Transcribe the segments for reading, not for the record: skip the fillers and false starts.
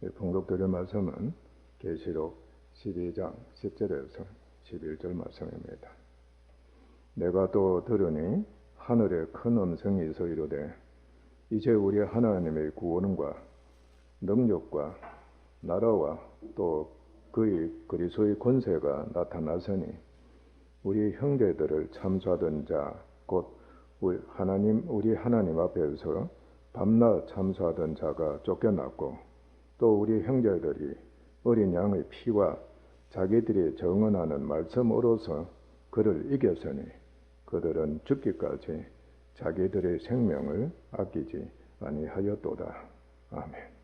봉독드릴 말씀은 계시록 12장 10절에서 11절 말씀입니다. 내가 또 들으니 하늘에 큰 음성이 있어 이르되 이제 우리 하나님의 구원과 능력과 나라와 또 그의 그리스도의 권세가 나타났으니 우리 형제들을 참수하던 자 곧 우리 하나님 앞에서 밤낮 참수하던 자가 쫓겨났고 또 우리 형제들이 어린 양의 피와 자기들이 정언하는 말씀으로서 그를 이겼으니 그들은 죽기까지 자기들의 생명을 아끼지 아니하였도다. 아멘.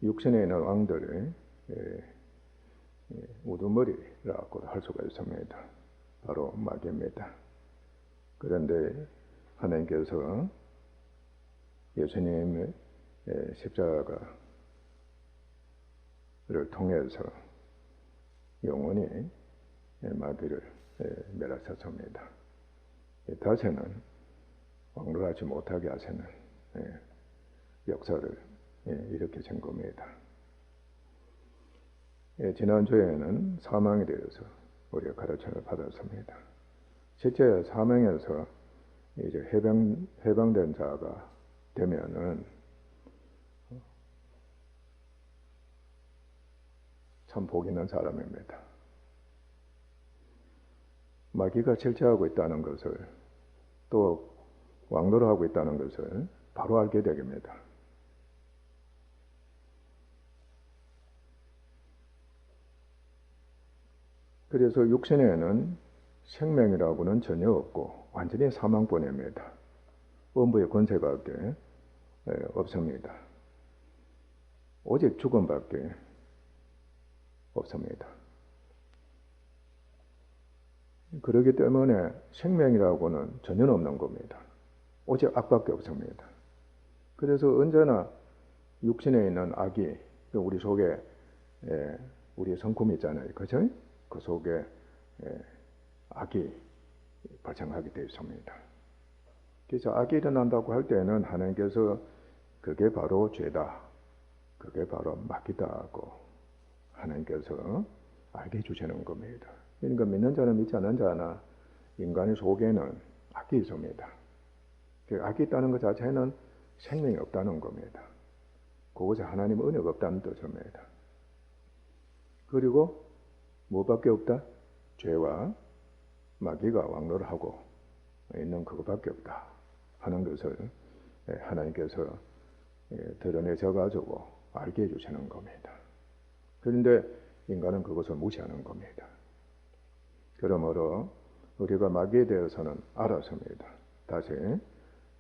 육신에 있는 왕들의 우두머리라고도 할 수가 있습니다. 바로 마귀입니다. 그런데 하나님께서 예수님의 십자가를 통해서 영원히 마귀를 멸하셨습니다. 다시는 왕노하지 못하게 하시는 역사를 일으키신 겁니다. 지난주에는 사망에 대해서 우리가 가르침을 받았습니다. 실제 사망에서 이제 해방된 자가 되면은 참 복 있는 사람입니다. 마귀가 실체하고 있다는 것을 또 왕노를 하고 있다는 것을 바로 알게 됩니다. 그래서 육신에는 생명이라고는 전혀 없고 완전히 사망뿐입니다. 음부의 권세밖에 없습니다. 오직 죽음밖에 없습니다. 그렇기 때문에 생명이라고는 전혀 없는 겁니다. 오직 악밖에 없습니다. 그래서 언제나 육신에 있는 악이 우리 속에 우리 성품이 있잖아요. 그죠? 그 속에 악이 발생하게 되어 있습니다. 그래서 악이 일어난다고 할 때는 하나님께서 그게 바로 죄다, 그게 바로 마귀다 하고 하나님께서 알게 해주시는 겁니다. 그러니까 믿는 자는 믿지 않는 자나 인간의 속에는 악이 있습니다. 악이 있다는 것 자체는 생명이 없다는 겁니다. 그것에 하나님의 은혜가 없다는 뜻입니다. 그리고 뭐밖에 없다? 죄와 마귀가 왕노를 하고 있는 그것밖에 없다 하는 것을 하나님께서 드러내셔 가지고 알게 해주시는 겁니다. 그런데 인간은 그것을 무시하는 겁니다. 그러므로 우리가 마귀에 대해서는 알았습니다. 다시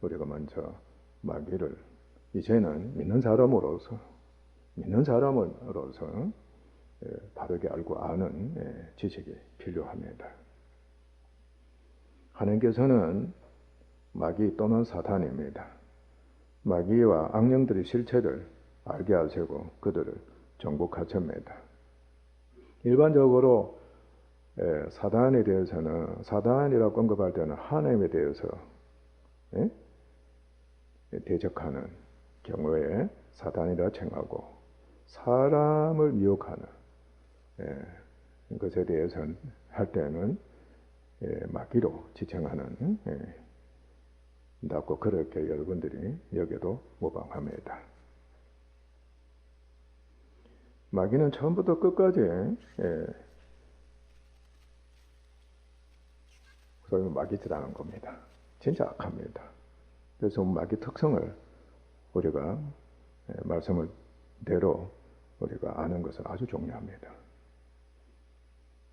우리가 먼저 마귀를 이제는 믿는 사람으로서 바르게 알고 아는 지식이 필요합니다. 하나님께서는 마귀 또는 사탄입니다. 마귀와 악령들의 실체를 알게 하시고 그들을 정복하십니다. 일반적으로 사단에 대해서는 사단이라고 언급할 때는 하나님에 대해서 대적하는 경우에 사단이라稱하고 사람을 미혹하는 것에 대해서 할 때는 마귀로 지칭하는 다고 그렇게 여러분들이 여기도 모방합니다. 마귀는 처음부터 끝까지 소위 마귀짓하는 겁니다. 진짜 악합니다. 그래서 마귀 특성을 우리가 말씀을 대로 우리가 아는 것은 아주 중요합니다.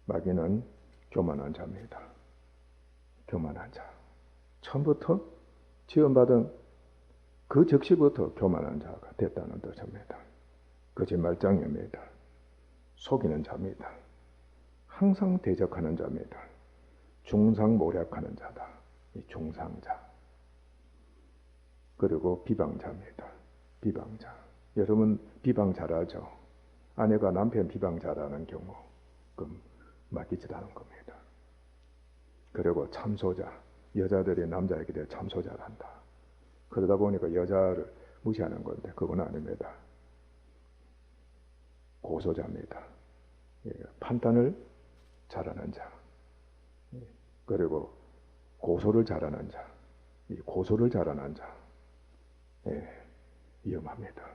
마귀는 교만한 자입니다. 교만한 자. 처음부터 지원받은 그 즉시부터 교만한 자가 됐다는 뜻입니다. 거짓말장입니다. 속이는 자입니다. 항상 대적하는 자입니다. 중상모략하는 자다. 이 중상자. 그리고 비방자입니다. 비방자. 여러분 비방 잘하죠? 아내가 남편 비방 잘하는 경우 그럼 맡기지라는 겁니다. 그리고 참소자, 여자들이 남자에게 대해 참소자를 한다. 그러다 보니까 여자를 무시하는 건데 그건 아닙니다. 고소자입니다. 판단을 잘하는 자, 그리고 고소를 잘하는 자, 이 고소를 잘하는 자, 위험합니다.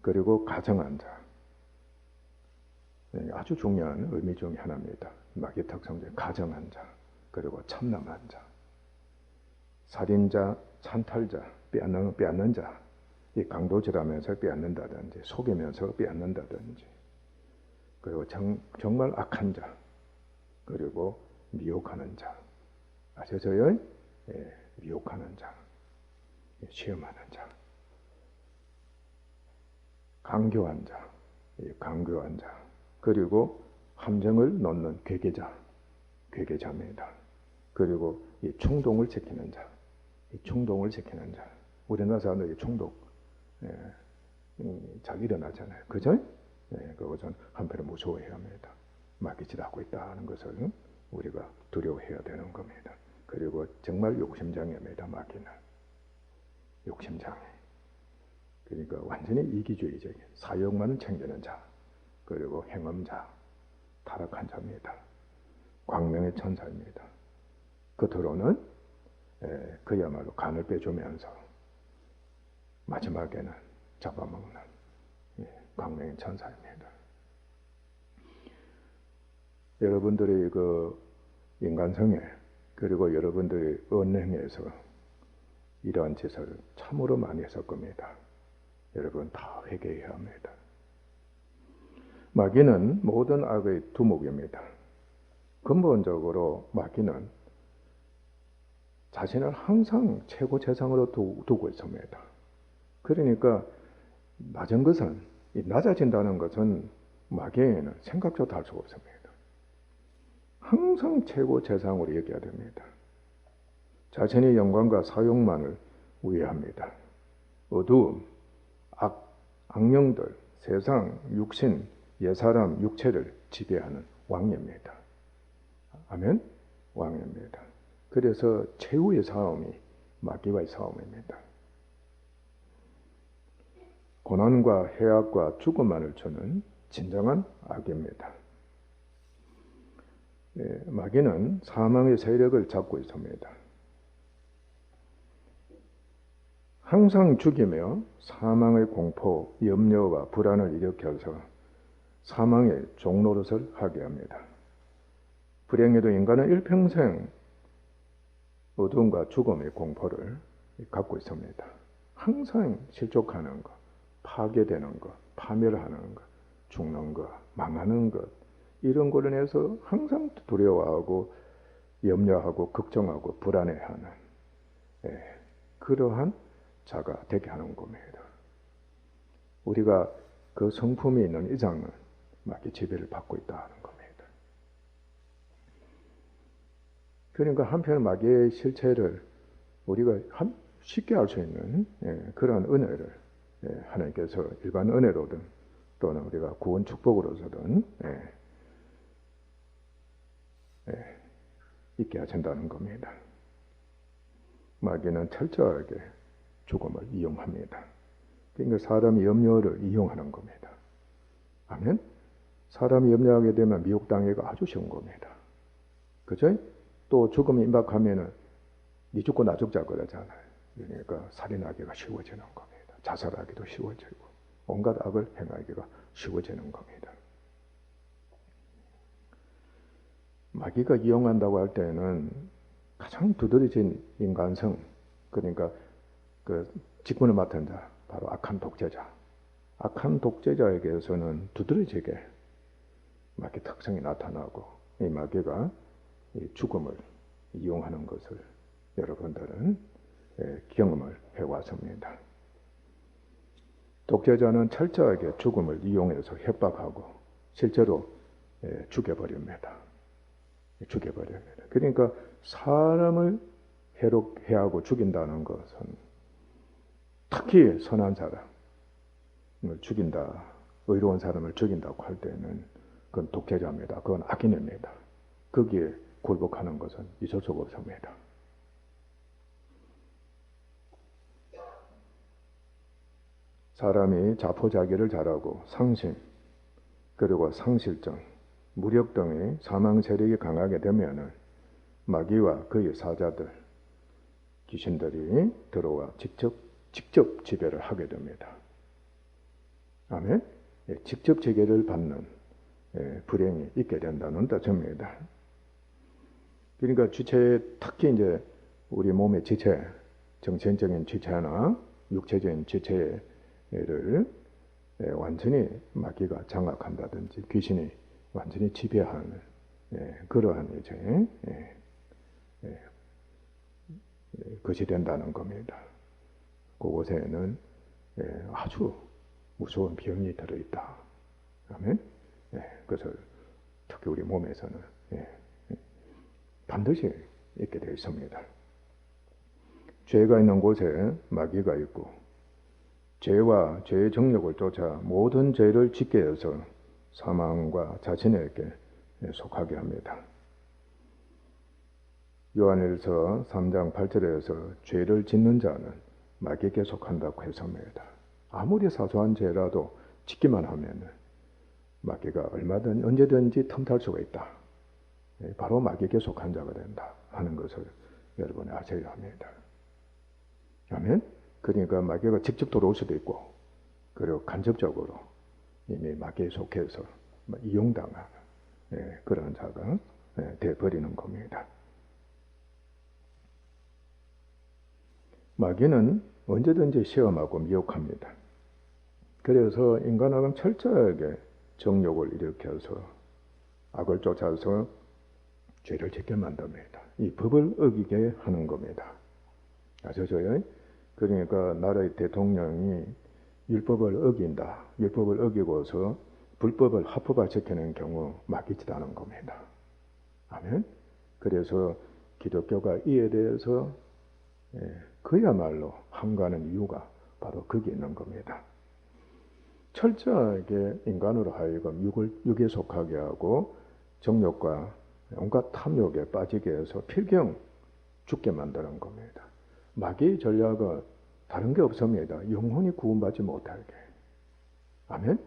그리고 가정한 자, 아주 중요한 의미 중에 하나입니다. 마귀의 특성 중에 가정한 자, 그리고 참남한 자, 살인자, 찬탈자, 빼앗는 자, 이 강도질하면서 빼앗는다든지 속이면서 빼앗는다든지, 그리고 정말 악한 자, 그리고 미혹하는 자, 아셔서요? 미혹하는 자, 시험하는 자, 강교한 자, 강교한 자, 그리고 함정을 놓는 괴계자입니다. 그리고 이 충동을 지키는 자, 이 충동을 지키는 자. 우리나라 사람들이 충동 잘 일어나잖아요. 그죠? 그것은 한편으로 무서워해야 합니다. 마귀질하고 있다는 것을 우리가 두려워해야 되는 겁니다. 그리고 정말 욕심장애입니다. 마귀는 욕심장애. 그러니까 완전히 이기주의적인 사욕만을 챙기는 자, 그리고 행음자, 타락한 자입니다. 광명의 천사입니다. 겉으로는 그야말로 간을 빼주면서 마지막에는 잡아먹는 광명의 천사입니다. 여러분들이 그 인간성에, 그리고 여러분들의 언행에서 이러한 짓을 참으로 많이 했을 겁니다. 여러분 다 회개해야 합니다. 마귀는 모든 악의 두목입니다. 근본적으로 마귀는 자신을 항상 최고 최상으로 두고 있습니다. 그러니까 낮은 것은, 낮아진다는 것은 마귀에게는 생각조차 할 수가 없습니다. 항상 최고 최상으로 여겨야 됩니다. 자신의 영광과 사욕만을 위해합니다. 어두움, 악령들, 세상, 육신, 옛사람, 육체를 지배하는 왕입니다. 아멘? 왕입니다. 그래서 최후의 싸움이 마귀와의 싸움입니다. 고난과 해악과 죽음만을 주는 진정한 악입니다. 마귀는 사망의 세력을 잡고 있습니다. 항상 죽이며 사망의 공포, 염려와 불안을 일으켜서 사망의 종노릇을 하게 합니다. 불행에도 인간은 일평생 어두움과 죽음의 공포를 갖고 있습니다. 항상 실족하는 것, 파괴되는 것, 파멸하는 것, 죽는 것, 망하는 것, 이런 걸로 인해서 항상 두려워하고 염려하고 걱정하고 불안해하는 그러한 자가 되게 하는 겁니다. 우리가 그 성품이 있는 이상은 마귀 지배를 받고 있다는 겁니다. 그러니까 한편 마귀의 실체를 우리가 쉽게 알 수 있는 그러한 은혜를 하나님께서 일반 은혜로든 또는 우리가 구원 축복으로서든 있게 하신다는 겁니다. 마귀는 철저하게 죽음을 이용합니다. 그러니까 사람의 염려를 이용하는 겁니다. 아멘? 사람이 염려하게 되면 미혹당하기가 아주 쉬운 겁니다. 그죠? 또 죽음이 임박하면은 니 죽고 나 죽자 그러잖아요. 그러니까 살인하기가 쉬워지는 겁니다. 자살하기도 쉬워지고 온갖 악을 행하기가 쉬워지는 겁니다. 마귀가 이용한다고 할 때는 가장 두드러진 인간성, 그러니까 그 직분을 맡은 자, 바로 악한 독재자. 악한 독재자에게서는 두드러지게 마귀 특성이 나타나고 이 마귀가 이 죽음을 이용하는 것을 여러분들은 경험을 해왔습니다. 독재자는 철저하게 죽음을 이용해서 협박하고 실제로 죽여버립니다. 죽여버립니다. 그러니까 사람을 해하고 죽인다는 것은 특히 선한 사람을 죽인다, 의로운 사람을 죽인다고 할 때는 그건 독재자입니다. 그건 악인입니다. 거기에 굴복하는 것은 있을 수가 없습니다. 사람이 자포자기를 잘하고 상심, 그리고 상실증, 무력 등의 사망 세력이 강하게 되면은 마귀와 그의 사자들, 귀신들이 들어와 직접 지배를 하게 됩니다. 아멘? 직접 지배를 받는 불행이 있게 된다는 뜻입니다. 그러니까 지체, 특히 이제 우리 몸의 지체, 정신적인 지체나 육체적인 지체를 완전히 마귀가 장악한다든지 귀신이 완전히 지배하는 그러한 이제 것이 된다는 겁니다. 그곳에는 아주 무서운 병이 들어있다. 아멘. 그래서 특히 우리 몸에서는 반드시 있게 되어 있습니다. 죄가 있는 곳에 마귀가 있고 죄와 죄의 정력을 쫓아 모든 죄를 짓게 해서 사망과 자신에게 속하게 합니다. 요한일서 3장 8절에서 죄를 짓는 자는 마귀에게 속한다고 했습니다. 아무리 사소한 죄라도 짓기만 하면 마귀가 얼마든 언제든지 틈탈 수가 있다. 바로 마귀에게 속한 자가 된다 하는 것을 여러분이 아셔야 합니다. 아멘? 그러니까 마귀가 직접 들어올 수도 있고 그리고 간접적으로 이미 마귀에 속해서 이용당하는 그런 자가 되어버리는 겁니다. 마귀는 언제든지 시험하고 미혹합니다. 그래서 인간은 철저하게 정욕을 일으켜서 악을 쫓아서 죄를 짓게 만듭니다. 이 법을 어기게 하는 겁니다. 아시죠? 그러니까 나라의 대통령이 율법을 어긴다. 율법을 어기고서 불법을 합법화시키는 경우 마귀짓하는 겁니다. 아멘. 그래서 기독교가 이에 대해서 그야말로 항거하는 이유가 바로 거기에 있는 겁니다. 철저하게 인간으로 하여금 육에 속하게 하고 정욕과 온갖 탐욕에 빠지게 해서 필경 죽게 만드는 겁니다. 마귀의 전략은 다른 게 없습니다. 영혼이 구원받지 못하게. 아멘?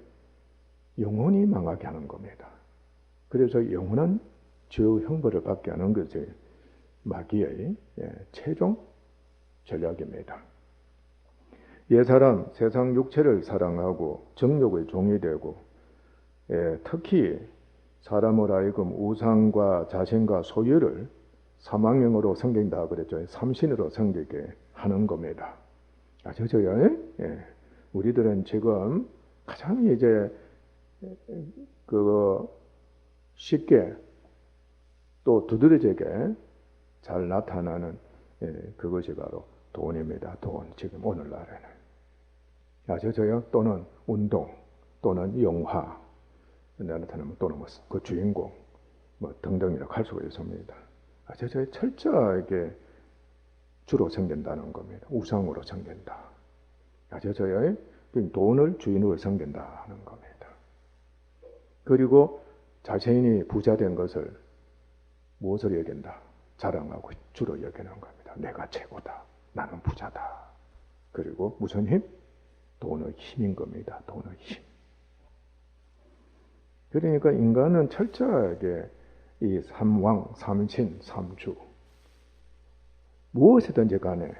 영혼이 망하게 하는 겁니다. 그래서 영원한 죄 형벌을 받게 하는 것이 마귀의 최종 전략입니다. 옛사람 세상 육체를 사랑하고 정욕의 종이 되고 특히 사람을 하여금 우상과 자신과 소유를 사망형으로 섬긴다 그랬죠. 삼신으로 섬기게 하는 겁니다. 아시죠? 우리들은 지금 가장 이제 쉽게 또 두드러지게 잘 나타나는 그것이 바로 돈입니다. 돈, 지금 오늘날에는. 아시죠? 또는 운동, 또는 영화, 나타나면 또는 그 주인공, 등등이라고 할 수가 있습니다. 아시죠? 철저하게 주로 섬긴다는 겁니다. 우상으로 섬긴다. 아시죠? 돈을 주인으로 섬긴다 하는 겁니다. 그리고 자신이 부자 된 것을 무엇을 여긴다? 자랑하고 주로 여기는 겁니다. 내가 최고다. 나는 부자다. 그리고 무슨 힘? 돈의 힘인 겁니다. 돈의 힘. 그러니까 인간은 철저하게 이 삼왕, 삼신, 삼주 무엇이든지 간에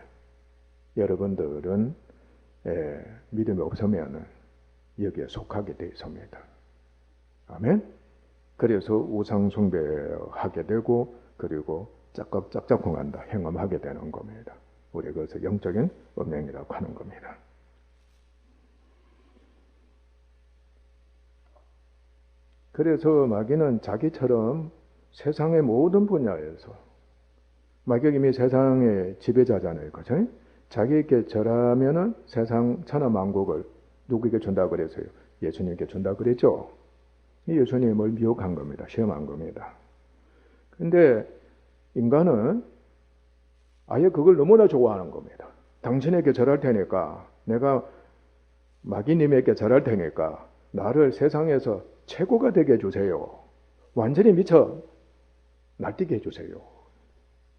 여러분들은 믿음이 없으면 여기에 속하게 되어 있습니다. 아멘? 그래서 우상 숭배하게 되고 그리고 짝짝짝짝꿍한다, 행함하게 되는 겁니다. 우리 그것을 영적인 음행이라고 하는 겁니다. 그래서 마귀는 자기처럼 세상의 모든 분야에서 마귀가 이미 세상의 지배자잖아요. 그죠? 자기에게 절하면은 세상 천하 만국을 누구에게 준다고 그랬어요? 예수님께 준다고 그랬죠? 예수님을 미혹한 겁니다. 시험한 겁니다. 근데 인간은 아예 그걸 너무나 좋아하는 겁니다. 당신에게 절할 테니까, 내가 마귀님에게 절할 테니까 나를 세상에서 최고가 되게 해주세요. 완전히 미쳐 날뛰게 해주세요.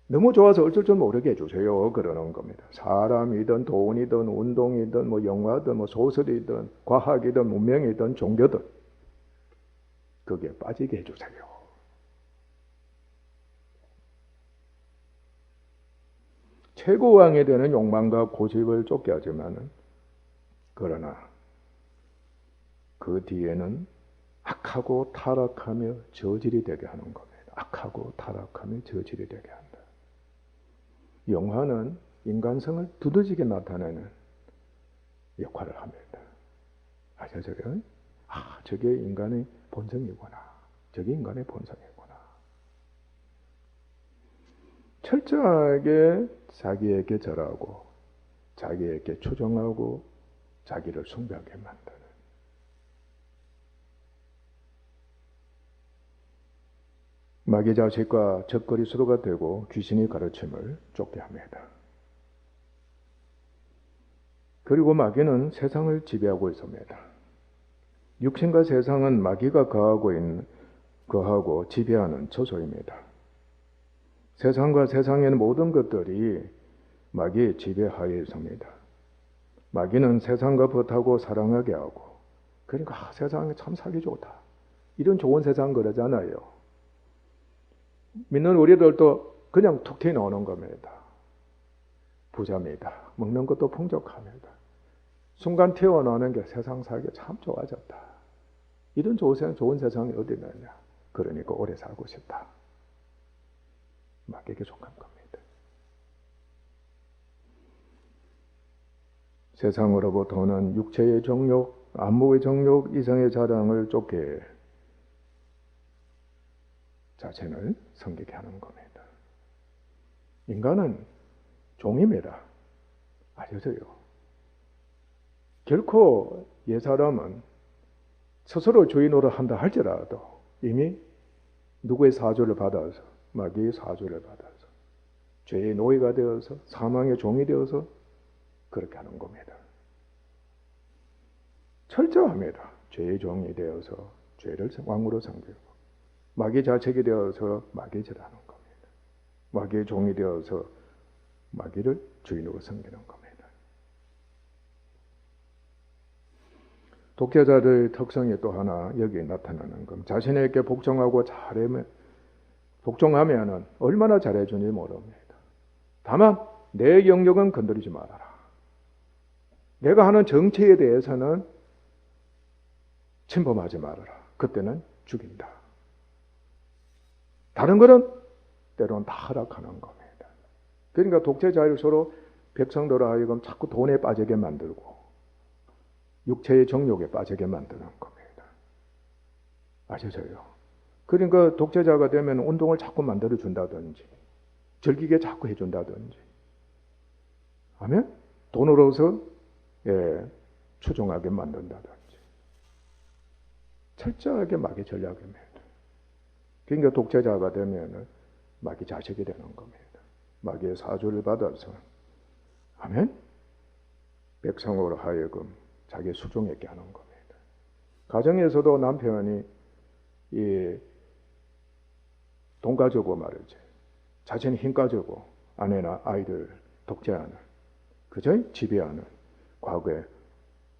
너무 좋아서 어쩔 줄 모르게 해주세요. 그러는 겁니다. 사람이든 돈이든 운동이든 뭐 영화든 뭐 소설이든 과학이든 문명이든 종교든 거기에 빠지게 해주세요. 최고왕이 되는 욕망과 고집을 쫓게 하지만은 그러나 그 뒤에는 악하고 타락하며 저질이 되게 하는 겁니다. 악하고 타락하며 저질이 되게 한다. 영화는 인간성을 두드러지게 나타내는 역할을 합니다. 아시죠? 아, 저게 인간의 본성이구나. 저게 인간의 본성이구나. 철저하게 자기에게 절하고 자기에게 추종하고 자기를 숭배하게 만드는 마귀 자식과 적그리스도가 되고 귀신이 가르침을 쫓게 합니다. 그리고 마귀는 세상을 지배하고 있습니다. 육신과 세상은 마귀가 거하고 지배하는 처소입니다. 세상과 세상의 모든 것들이 마귀의 지배하에 있습니다. 마귀는 세상과 벗하고 사랑하게 하고, 그러니까 세상이 참 살기 좋다. 이런 좋은 세상 그러잖아요. 믿는 우리들도 그냥 툭 튀어나오는 겁니다. 부자입니다. 먹는 것도 풍족합니다. 순간 튀어나오는 게 세상 살기 참 좋아졌다. 이런 좋은 세상이 어디 있느냐. 그러니까 오래 살고 싶다. 마귀에게 속한 겁니다. 세상으로부터는 육체의 정욕, 안목의 정욕, 이성의 자랑을 쫓게 자신을 섬기게 하는 겁니다. 인간은 종입니다. 아셔서요. 결코 옛사람은 스스로 주인으로 한다 할지라도 이미 누구의 사주를 받아서 마귀의 사주를 받아서 죄의 노예가 되어서 사망의 종이 되어서 그렇게 하는 겁니다. 철저합니다. 죄의 종이 되어서 죄를 왕으로 섬기고 마귀 자책이 되어서 마귀 절하는 겁니다. 마귀의 종이 되어서 마귀를 주인으로 섬기는 겁니다. 독재자들의 특성이 또 하나 여기에 나타나는 겁니다. 자신에게 복종하면 얼마나 잘해주는지 모릅니다. 다만 내 영역은 건드리지 말아라. 내가 하는 정치에 대해서는 침범하지 말아라. 그때는 죽인다. 다른 것은 때로는 다 허락하는 겁니다. 그러니까 독재자를 서로 백성들로 하여금 자꾸 돈에 빠지게 만들고 육체의 정욕에 빠지게 만드는 겁니다. 아시죠요? 그러니까 독재자가 되면 운동을 자꾸 만들어준다든지 즐기게 자꾸 해준다든지 하면 돈으로서 추종하게 만든다든지 철저하게 마귀 전략입니다. 그러니까 독재자가 되면 마귀 자식이 되는 겁니다. 마귀의 사주를 받아서 하면 백성으로 하여금 자기 수종하게 하는 겁니다. 가정에서도 남편이 돈 가지고 말이지 자신이 힘 가지고 아내나 아이들 독재하는 그저 지배하는 과거에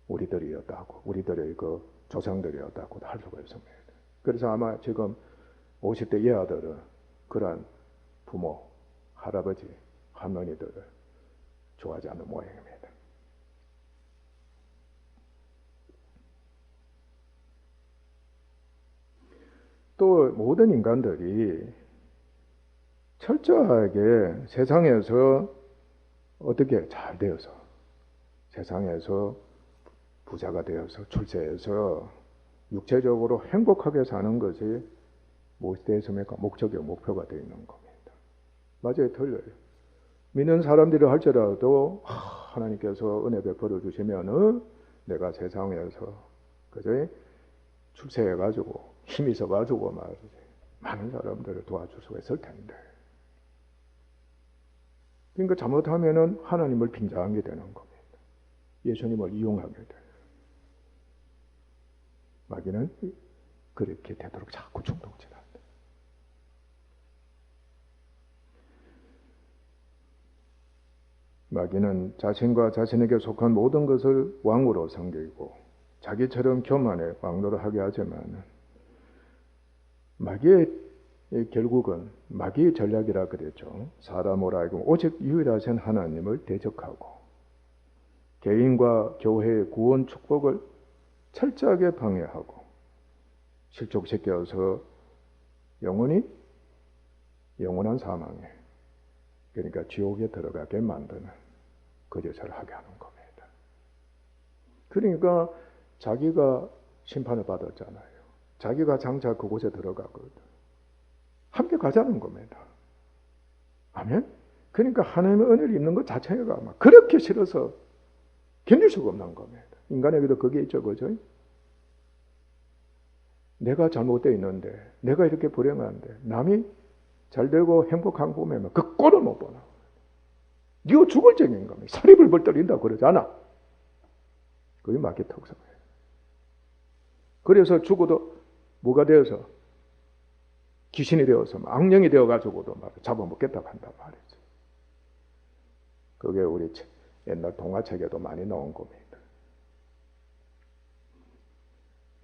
우리들이었다고 우리들의 그 조상들이었다고 할 수가 있습니다. 그래서 아마 지금 50대 이하들은 그러한 부모, 할아버지, 할머니들을 좋아하지 않는 모양입니다. 또 모든 인간들이 철저하게 세상에서 어떻게 잘 되어서 세상에서 부자가 되어서 출세해서 육체적으로 행복하게 사는 것이 무엇이 되었습니까? 목표가 되어 있는 겁니다. 맞아요, 틀려요. 믿는 사람들이 할지라도 하나님께서 은혜 베풀어 주시면 내가 세상에서 그저 출세해가지고 힘이 있어가지고 말이지 많은 사람들을 도와줄 수가 있을 텐데. 그러니까 잘못하면은 하나님을 빙자하게 되는 겁니다. 예수님을 이용하게 돼요. 마귀는 그렇게 되도록 자꾸 충동질한다. 마귀는 자신과 자신에게 속한 모든 것을 왕으로 섬기고 자기처럼 교만에 왕노를 하게 하지만 마귀의 결국은 마귀의 전략이라 그랬죠. 사람으로 하여금 오직 유일하신 하나님을 대적하고 개인과 교회의 구원 축복을 철저하게 방해하고 실족시켜서 영원한 사망에, 그러니까 지옥에 들어가게 만드는 그 짓을 하게 하는 겁니다. 그러니까 자기가 심판을 받았잖아요. 자기가 장차 그곳에 들어가거든. 함께 가자는 겁니다. 아멘? 그러니까 하나님의 은혜를 입는 것 자체가 막 그렇게 싫어서 견딜 수가 없는 겁니다. 인간에게도 그게 있죠, 그죠? 내가 잘못되어 있는데, 내가 이렇게 불행한데, 남이 잘되고 행복한 거 보면 그 꼴을 못 보나. 네가 죽을 적인 겁니다. 살이 벌벌 떨린다 그러잖아. 그게 마귀의 특성이에요. 그래서 죽어도 뭐가 되어서 귀신이 되어서 악령이 되어가지고도 잡아먹겠다고 한단 말이죠. 그게 우리 옛날 동화책에도 많이 나온 겁니다.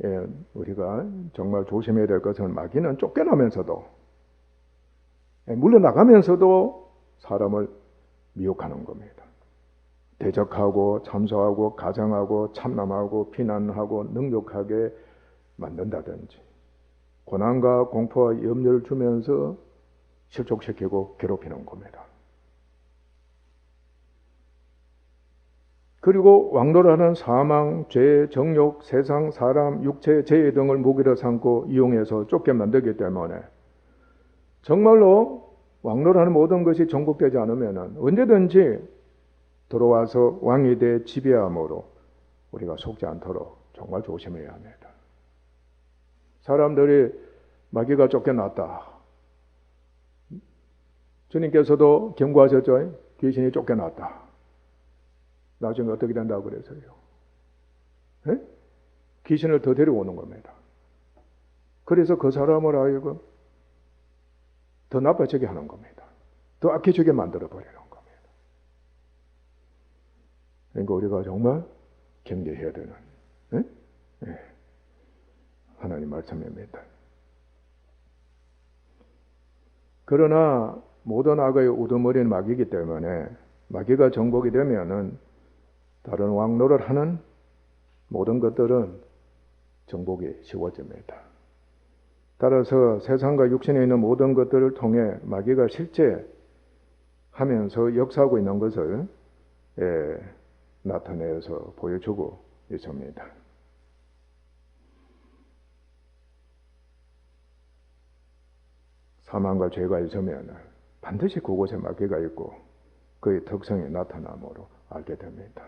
예, 우리가 정말 조심해야 될 것은 마귀는 쫓겨나면서도 물러나가면서도 사람을 미혹하는 겁니다. 대적하고 참소하고 가장하고 참남하고 비난하고 능욕하게 만든다든지 고난과 공포와 염려를 주면서 실족시키고 괴롭히는 겁니다. 그리고 왕노라는 사망, 죄, 정욕, 세상, 사람, 육체, 재해 등을 무기로 삼고 이용해서 쫓게 만들기 때문에 정말로 왕노라는 모든 것이 정복되지 않으면 언제든지 들어와서 왕이 돼 지배함으로 우리가 속지 않도록 정말 조심해야 합니다. 사람들이 마귀가 쫓겨났다. 주님께서도 경고하셨죠. 귀신이 쫓겨났다. 나중에 어떻게 된다고 그래서요? 네? 귀신을 더 데려오는 겁니다. 그래서 그 사람을 하여금 더 나빠지게 하는 겁니다. 더 악해지게 만들어버리는 겁니다. 그러니까 우리가 정말 경계해야 되는 네? 네. 하나님 말씀입니다. 그러나 모든 악의 우두머리는 마귀이기 때문에 마귀가 정복이 되면은 다른 왕노를 하는 모든 것들은 정복이 쉬워집니다. 따라서 세상과 육신에 있는 모든 것들을 통해 마귀가 실제 하면서 역사하고 있는 것을 나타내서 보여주고 있습니다. 사망과 죄가 있으면 반드시 그곳에 마귀가 있고 그의 특성이 나타남으로 알게 됩니다.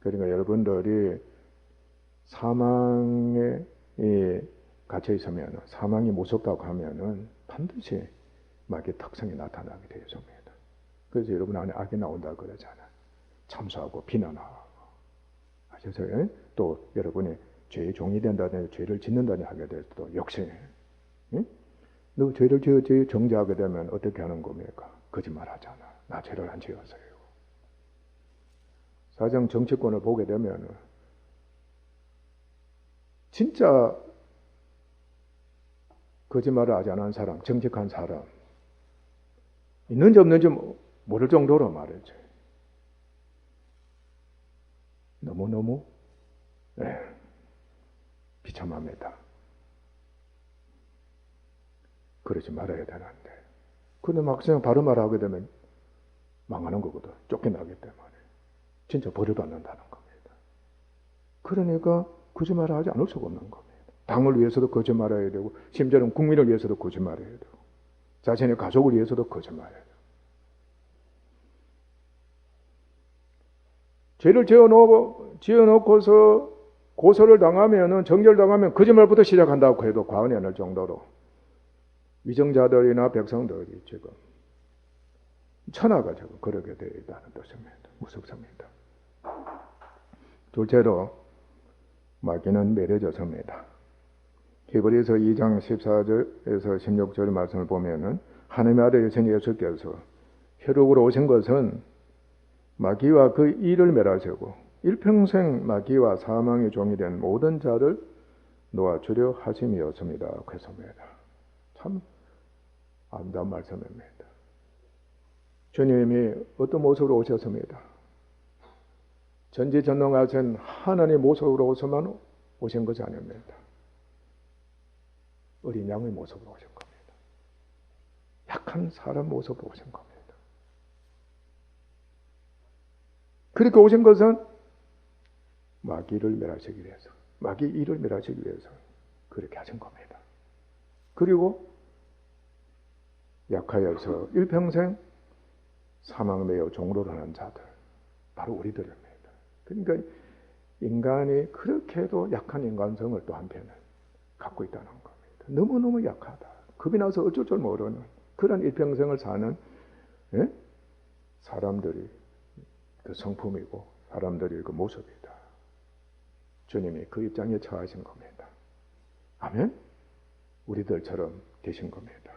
그러니까 여러분들이 사망에 갇혀 있으면 사망이 무섭다고 하면은 반드시 마귀의 특성이 나타나게 되어 있습니다. 그래서 여러분 안에 악이 나온다고 그러잖아요. 참소하고 비난하고 아셨어요? 또 여러분이 죄의 종이 된다든지 죄를 짓는다든지 하게 될 때도 역시 응? 너 죄를 정죄하게 되면 어떻게 하는 겁니까? 거짓말 하잖아. 나 죄를 안 지었어요. 사정 정치권을 보게 되면 진짜 거짓말을 하지 않은 사람, 정직한 사람 있는지 없는지 모를 정도로 말이죠. 너무너무 비참합니다. 그러지 말아야 되는데 근데 막상 바로 말하게 되면 망하는 거거든. 쫓겨나기 때문에 진짜 벌을 받는다는 겁니다. 그러니까 거짓말을 하지 않을 수가 없는 겁니다. 당을 위해서도 거짓말해야 되고 심지어는 국민을 위해서도 거짓말해야 되고 자신의 가족을 위해서도 거짓말해야 되고 죄를 지어놓고서 고소를 당하면 정죄당하면 거짓말부터 시작한다고 해도 과언이 아닐 정도로 위정자들이나 백성들이 지금 천하가 지금 그렇게 되어 있다는 뜻입니다. 무섭습니다. 둘째로 마귀는 매력졌습니다. 히브리서 2장 14절에서 16절 말씀을 보면은 하나님의 아들 예수께서 혈육으로 오신 것은 마귀와 그 일을 멸하시고 일평생 마귀와 사망의 종이 된 모든 자를 놓아주려 하심이었습니다. 그랬습니다. 참 아름다운 말씀입니다. 주님이 어떤 모습으로 오셨습니다. 전지전능하신 하나님 모습으로 오신 것이 아닙니다. 어린 양의 모습으로 오신 겁니다. 약한 사람 모습으로 오신 겁니다. 그렇게 오신 것은 마귀를 멸하시기 위해서, 마귀 일을 멸하시기 위해서 그렇게 하신 겁니다. 그리고 약하여서 일평생 사망 매여 종로를 하는 자들, 바로 우리들입니다. 그러니까 인간이 그렇게도 약한 인간성을 또 한편은 갖고 있다는 겁니다. 너무너무 약하다. 겁이 나서 어쩔 줄 모르는 그런 일평생을 사는 사람들이 그 성품이고 사람들이 그 모습이다. 주님이 그 입장에 처하신 겁니다. 아멘? 우리들처럼 되신 겁니다.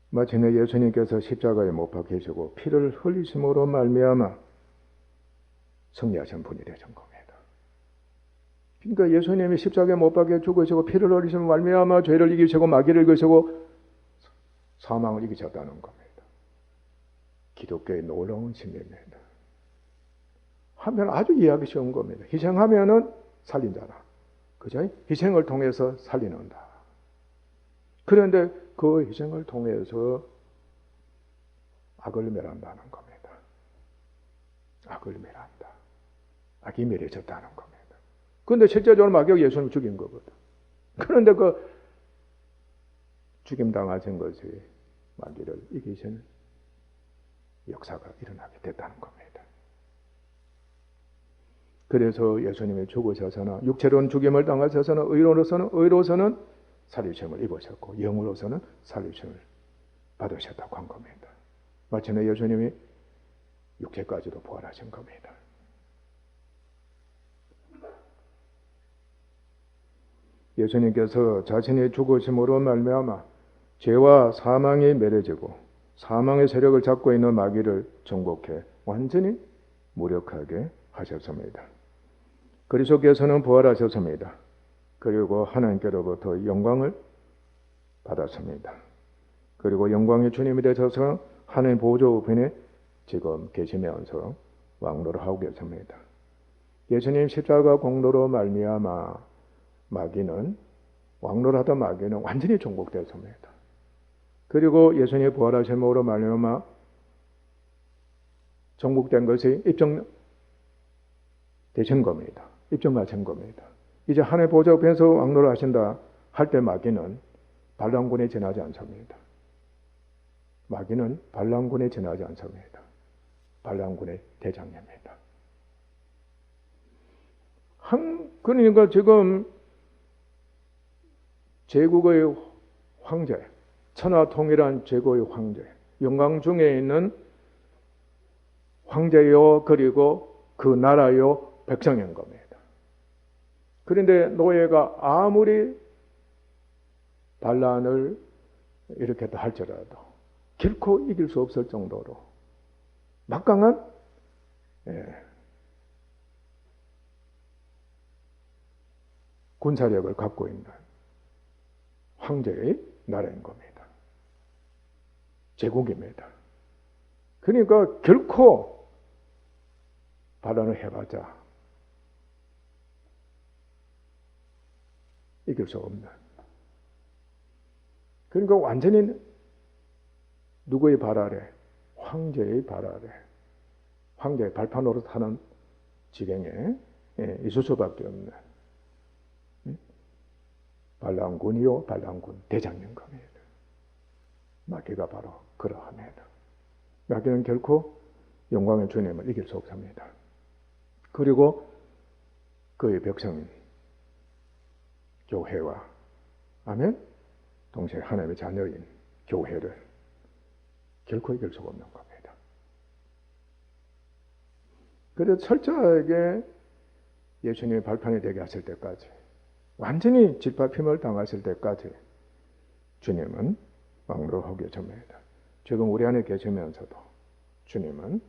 마침내 예수님께서 십자가에 못 박히시고 피를 흘리심으로 말미암아 승리하신 분이 되신 겁니다. 그러니까 예수님이 십자가에 못 박혀 죽으시고 피를 흘리심으로 말미암아 죄를 이기시고 마귀를 이기시고 사망을 이기셨다는 겁니다. 기독교의 놀라운 진리입니다. 한편 아주 이해하기 쉬운 겁니다. 희생하면은 살린다라. 그죠? 희생을 통해서 살리는다. 그런데 그 희생을 통해서 악을 멸한다는 겁니다. 악을 멸한다. 악이 멸해졌다는 겁니다. 그런데 실제적으로 마귀가 예수님을 죽인 거거든. 그런데 그 죽임당하신 것이 마귀를 이기시는 역사가 일어나게 됐다는 겁니다. 그래서 예수님이 죽으셔서는 육체로는 죽임을 당하셔서는 의로서는 살리심을 입으셨고 영으로서는 살리심을 받으셨다고 한 겁니다. 마침내 예수님이 육체까지도 부활하신 겁니다. 예수님께서 자신이 죽으심으로 말미암아 죄와 사망이 멸해지고 사망의 세력을 잡고 있는 마귀를 정복해 완전히 무력하게 하셨습니다. 그리스도께서는 부활하셨습니다. 그리고 하나님께로부터 영광을 받았습니다. 그리고 영광의 주님이 되셔서 하나님 보좌 우편에 지금 계시면서 왕노를 하고 계십니다. 예수님 십자가 공로로 말미암아 마귀는 왕노를 하던 마귀는 완전히 정복되었습니다. 그리고 예수님이 부활하심으로 말미암아 정복된 것이 입증되신 겁니다. 입증하신 겁니다. 이제 하나님 보좌 앞에서 왕노를 하신다 할 때 마귀는 반란군에 지나지 않습니다. 마귀는 반란군에 지나지 않습니다. 반란군의 대장입니다. 그러니까 지금 제국의 황제, 천하통일한 제국의 황제, 영광 중에 있는 황제요 그리고 그 나라요 백성인 겁니다. 그런데 노예가 아무리 반란을 일으켰다 할지라도 결코 이길 수 없을 정도로 막강한 군사력을 갖고 있는 황제의 나라인 겁니다. 제국입니다. 그러니까 결코 반란을 해봤자 이길 수 없는. 그러니까 완전히 누구의 발 아래? 황제의 발 아래. 황제의 발판 노릇하는 지경에 있을 수밖에 없는 반란군이요, 반란군 대장인 겁니다. 마귀가 바로 그러합니다. 마귀는 결코 영광의 주님을 이길 수 없습니다. 그리고 그의 백성인 교회와 아멘? 동시에 하나님의 자녀인 교회를 결코 이길 수가 없는 겁니다. 그래서 철저하게 예수님이 발판이 되게 하실 때까지, 완전히 짓밟힘을 당하실 때까지 주님은 막노하고 계십니다. 지금 우리 안에 계시면서도 주님은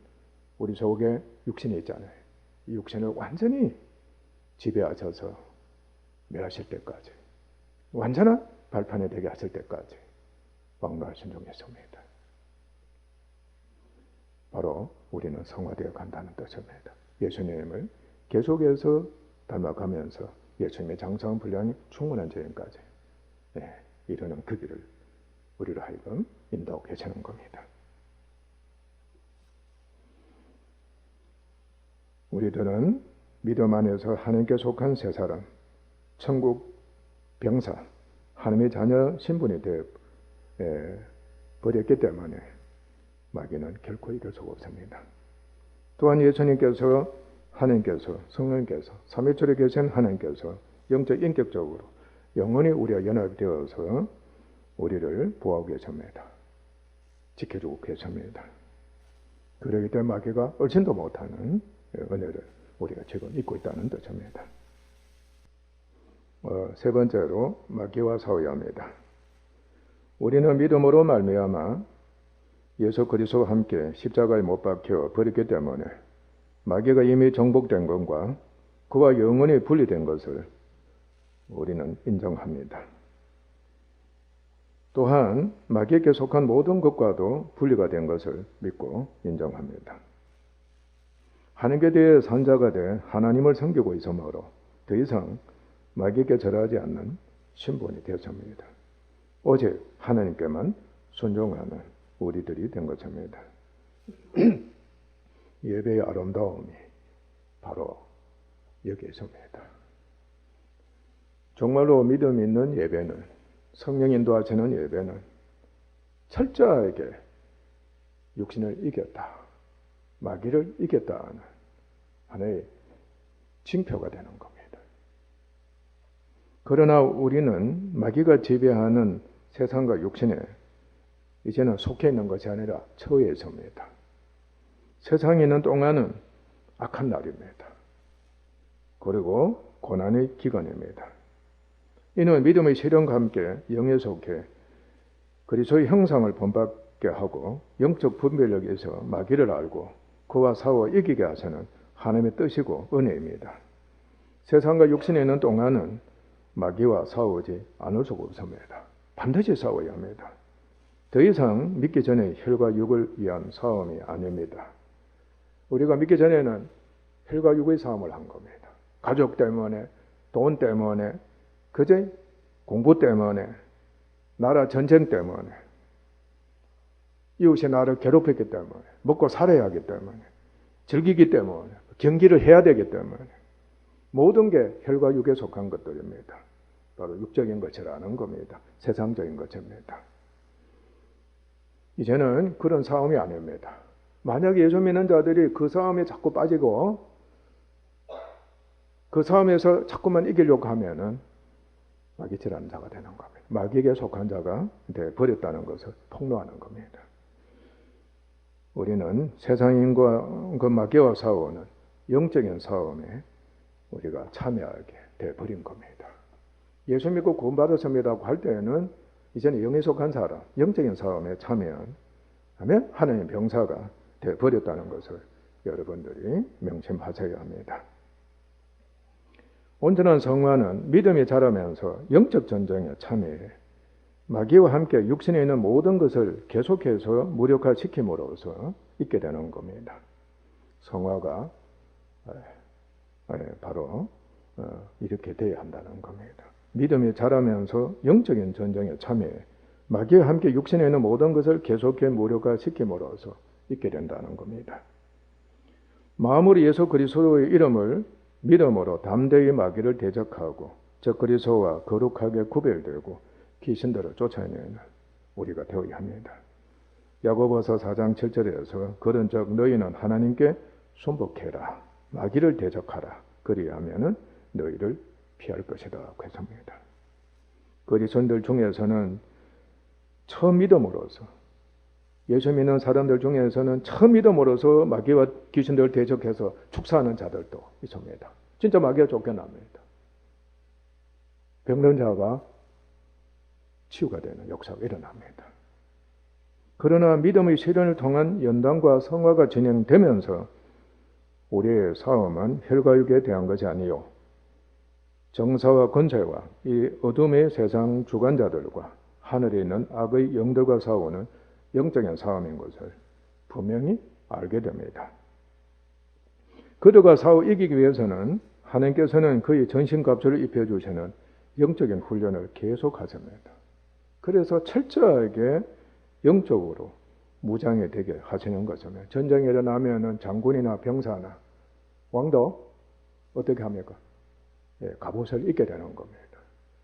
우리 속에 육신이 있잖아요. 이 육신을 완전히 지배하셔서 멸하실 때까지, 완전한 발판이 되게 하실 때까지 막노하신 중에 있습니다. 바로 우리는 성화되어 간다는 뜻입니다. 예수님을 계속해서 닮아가면서 예수님의 장성한 분량이 충분한 죄인까지 이르는 그 길을 우리로 하여금 인도하고 계시는 겁니다. 우리들은 믿음 안에서 하나님께 속한 새 사람, 천국 병사, 하나님의 자녀 신분이 되어 버렸기 때문에 마귀는 결코 이길 수가 없습니다. 또한 예수님께서, 하나님께서, 성령님께서, 삼위일체 계신 하나님께서 영적 인격적으로 영원히 우리와 연합되어서 우리를 보호하고 계십니다. 지켜주고 계십니다. 그러기 때문에 마귀가 얼씬도 못하는 은혜를 우리가 지금 입고 있다는 뜻입니다. 세 번째로 마귀와 싸워야 합니다. 우리는 믿음으로 말미암아 예수 그리스도와 함께 십자가에 못 박혀 버렸기 때문에 마귀가 이미 정복된 것과 그와 영원히 분리된 것을 우리는 인정합니다. 또한 마귀에게 속한 모든 것과도 분리가 된 것을 믿고 인정합니다. 하나님께 대해 산자가 돼 하나님을 섬기고 있으므로 더 이상 마귀에게 절하지 않는 신분이 되었습니다. 오직 하나님께만 순종하는 우리들이 된 것입니다. 예배의 아름다움이 바로 여기 있습니다. 정말로 믿음 있는 예배는, 성령 인도하시는 예배는 철저하게 육신을 이겼다, 마귀를 이겼다는 하나의 징표가 되는 겁니다. 그러나 우리는 마귀가 지배하는 세상과 육신에 이제는 속해 있는 것이 아니라 처해 있습니다. 세상에 있는 동안은 악한 날입니다. 그리고 고난의 기간입니다. 이는 믿음의 시련과 함께 영에 속해 그리스도의 형상을 본받게 하고 영적 분별력에서 마귀를 알고 그와 싸워 이기게 하시는 하나님의 뜻이고 은혜입니다. 세상과 육신에 있는 동안은 마귀와 싸우지 않을 수가 없습니다. 반드시 싸워야 합니다. 더 이상 믿기 전에 혈과 육을 위한 싸움이 아닙니다. 우리가 믿기 전에는 혈과 육의 싸움을 한 겁니다. 가족 때문에, 돈 때문에, 그저 공부 때문에, 나라 전쟁 때문에, 이웃이 나를 괴롭혔기 때문에, 먹고 살아야 하기 때문에, 즐기기 때문에, 경기를 해야 되기 때문에, 모든 게 혈과 육에 속한 것들입니다. 바로 육적인 것이라는 겁니다. 세상적인 것입니다. 이제는 그런 싸움이 아닙니다. 만약 예수 믿는 자들이 그 싸움에 자꾸 빠지고 그 싸움에서 자꾸만 이기려고 하면은 마귀질하는 자가 되는 겁니다. 마귀에게 속한 자가 버렸다는 것을 폭로하는 겁니다. 우리는 세상인과 그 마귀와 싸우는 영적인 싸움에 우리가 참여하게 되어버린 겁니다. 예수 믿고 구원받았습니다고 할 때에는 이제는 영에 속한 사람, 영적인 싸움에 참여하면 하나님의 병사가 되어버렸다는 것을 여러분들이 명심하셔야 합니다. 온전한 성화는 믿음이 자라면서 영적 전쟁에 참여해 마귀와 함께 육신에 있는 모든 것을 계속해서 무력화시킴으로써 있게 되는 겁니다. 성화가 바로 이렇게 되어야 한다는 겁니다. 믿음이 자라면서 영적인 전쟁에 참여해 마귀와 함께 육신에 있는 모든 것을 계속해 무력화시킴으로써 있게 된다는 겁니다. 마음으로 예수 그리스도의 이름을 믿음으로 담대히 마귀를 대적하고 저 그리스도와 거룩하게 구별되고 귀신들을 쫓아내는 우리가 되어야 합니다. 야고보서 4장 7절에서 그런즉 너희는 하나님께 순복해라, 마귀를 대적하라, 그리하면은 너희를 피할 것이다 했습니다. 그리스도인들 중에서는 처음 믿음으로써, 예수 믿는 사람들 중에서는 처음 믿음으로써 마귀와 귀신들을 대적해서 축사하는 자들도 있습니다. 진짜 마귀가 쫓겨납니다. 병든 자가 치유가 되는 역사가 일어납니다. 그러나 믿음의 실현을 통한 연단과 성화가 진행되면서 우리의 싸움은 혈과 육에 대한 것이 아니요 정사와 권세와 이 어둠의 세상 주관자들과 하늘에 있는 악의 영들과 싸우는 영적인 싸움인 것을 분명히 알게 됩니다. 그들과 싸워 이기기 위해서는 하나님께서는 그의 전신갑주를 입혀주시는 영적인 훈련을 계속하십니다. 그래서 철저하게 영적으로 무장이 되게 하시는 것입니다. 전쟁이 일어나면 장군이나 병사나 왕도 어떻게 합니까? 갑옷을 입게 되는 겁니다.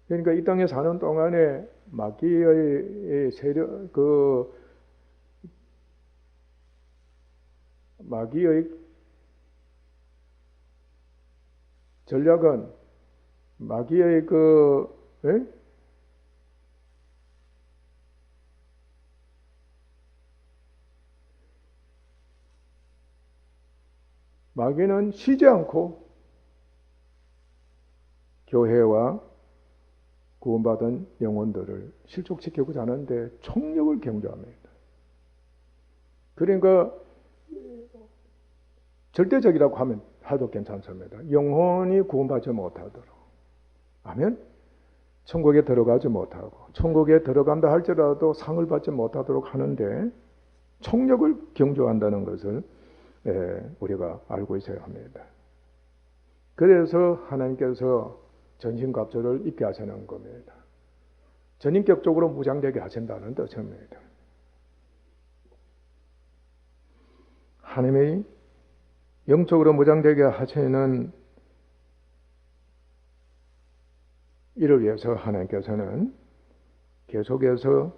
그러니까 이 땅에 사는 동안에 마귀의 세력, 마귀의 전략은 마귀의 마귀는 쉬지 않고 교회와 구원받은 영혼들을 실족시키고자 하는데 총력을 경주합니다. 그러니까 절대적이라고 하면 하도 괜찮습니다. 영혼이 구원받지 못하도록 하면 천국에 들어가지 못하고 천국에 들어간다 할지라도 상을 받지 못하도록 하는데 총력을 경주한다는 것을 우리가 알고 있어야 합니다. 그래서 하나님께서 전신갑주를 입게 하시는 겁니다. 전인격적으로 무장되게 하신다는 뜻입니다. 하나님의 영적으로 무장되게 하시는 이를 위해서 하나님께서는 계속해서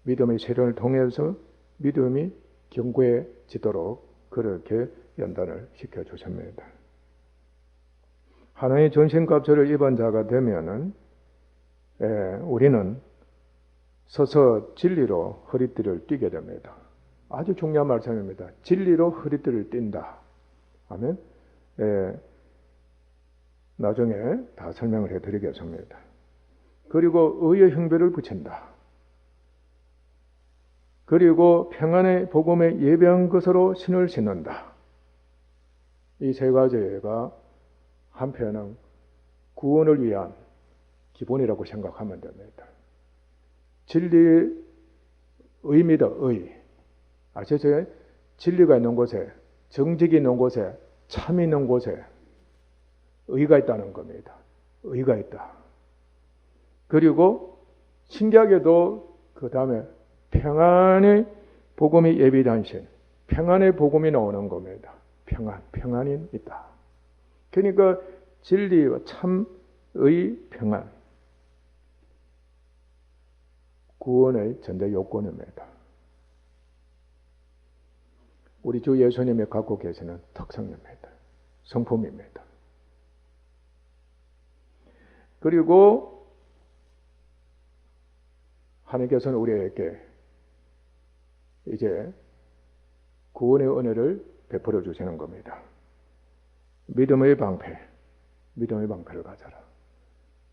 믿음의 세련을 통해서 믿음이 견고해지도록 그렇게 연단을 시켜주십니다. 하나님의 전신갑주를 입은 자가 되면은 우리는 서서 진리로 허리띠를 띠게 됩니다. 아주 중요한 말씀입니다. 진리로 허리띠를 띈다 하면 나중에 다 설명을 해드리겠습니다. 그리고 의의 형배를 붙인다. 그리고 평안의 복음에 예배한 것으로 신을 신는다. 이 세 가지가 한편은 구원을 위한 기본이라고 생각하면 됩니다. 진리의 의입니다. 의. 아시죠? 진리가 있는 곳에, 정직이 있는 곳에, 참이 있는 곳에 의가 있다는 겁니다. 의가 있다. 그리고 신기하게도 그 다음에 평안의 복음이 예비한 신, 평안의 복음이 나오는 겁니다. 평안이 있다. 그러니까 진리와 참의 평안, 구원의 전제 요건입니다. 우리 주 예수님이 갖고 계시는 특성입니다. 성품입니다. 그리고 하나님께서는 우리에게 이제 구원의 은혜를 베풀어 주시는 겁니다. 믿음의 방패를 가져라.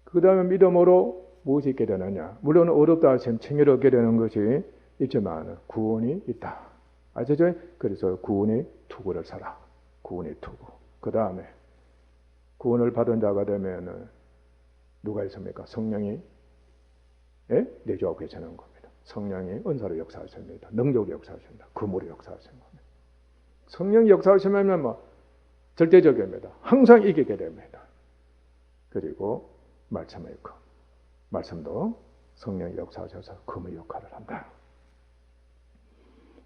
그 다음에 믿음으로 무엇이 있게 되느냐. 물론 어렵다 하시면 칭의를 얻게 되는 것이 있지만 구원이 있다. 아시죠? 그래서 구원의 투구를 사라. 구원의 투구. 그 다음에 구원을 받은 자가 되면 누가 있습니까? 성령이 내주하고 계시는 겁니다. 성령이 은사로 역사하십니다. 능력으로 역사하십니다. 금으로 역사하십니다. 성령이 역사하시면 절대적입니다. 항상 이기게 됩니다. 그리고 말씀의 금. 말씀도 성령이 역사하셔서 금의 역할을 한다.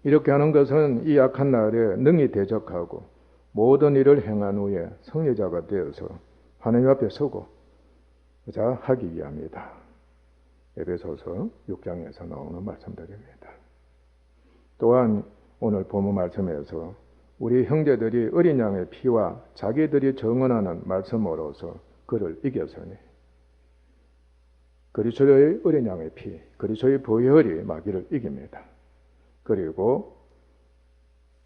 이렇게 하는 것은 이 약한 날에 능히 대적하고 모든 일을 행한 후에 승리자가 되어서 하나님 앞에 서고 자 하기 위함이다. 에베소서 6장에서 나오는 말씀들입니다. 또한 오늘 본문 말씀에서 우리 형제들이 어린 양의 피와 자기들이 정언하는 말씀으로서 그를 이겼으니 그리스도의 어린 양의 피, 그리스도의 보혈이 마귀를 이깁니다. 그리고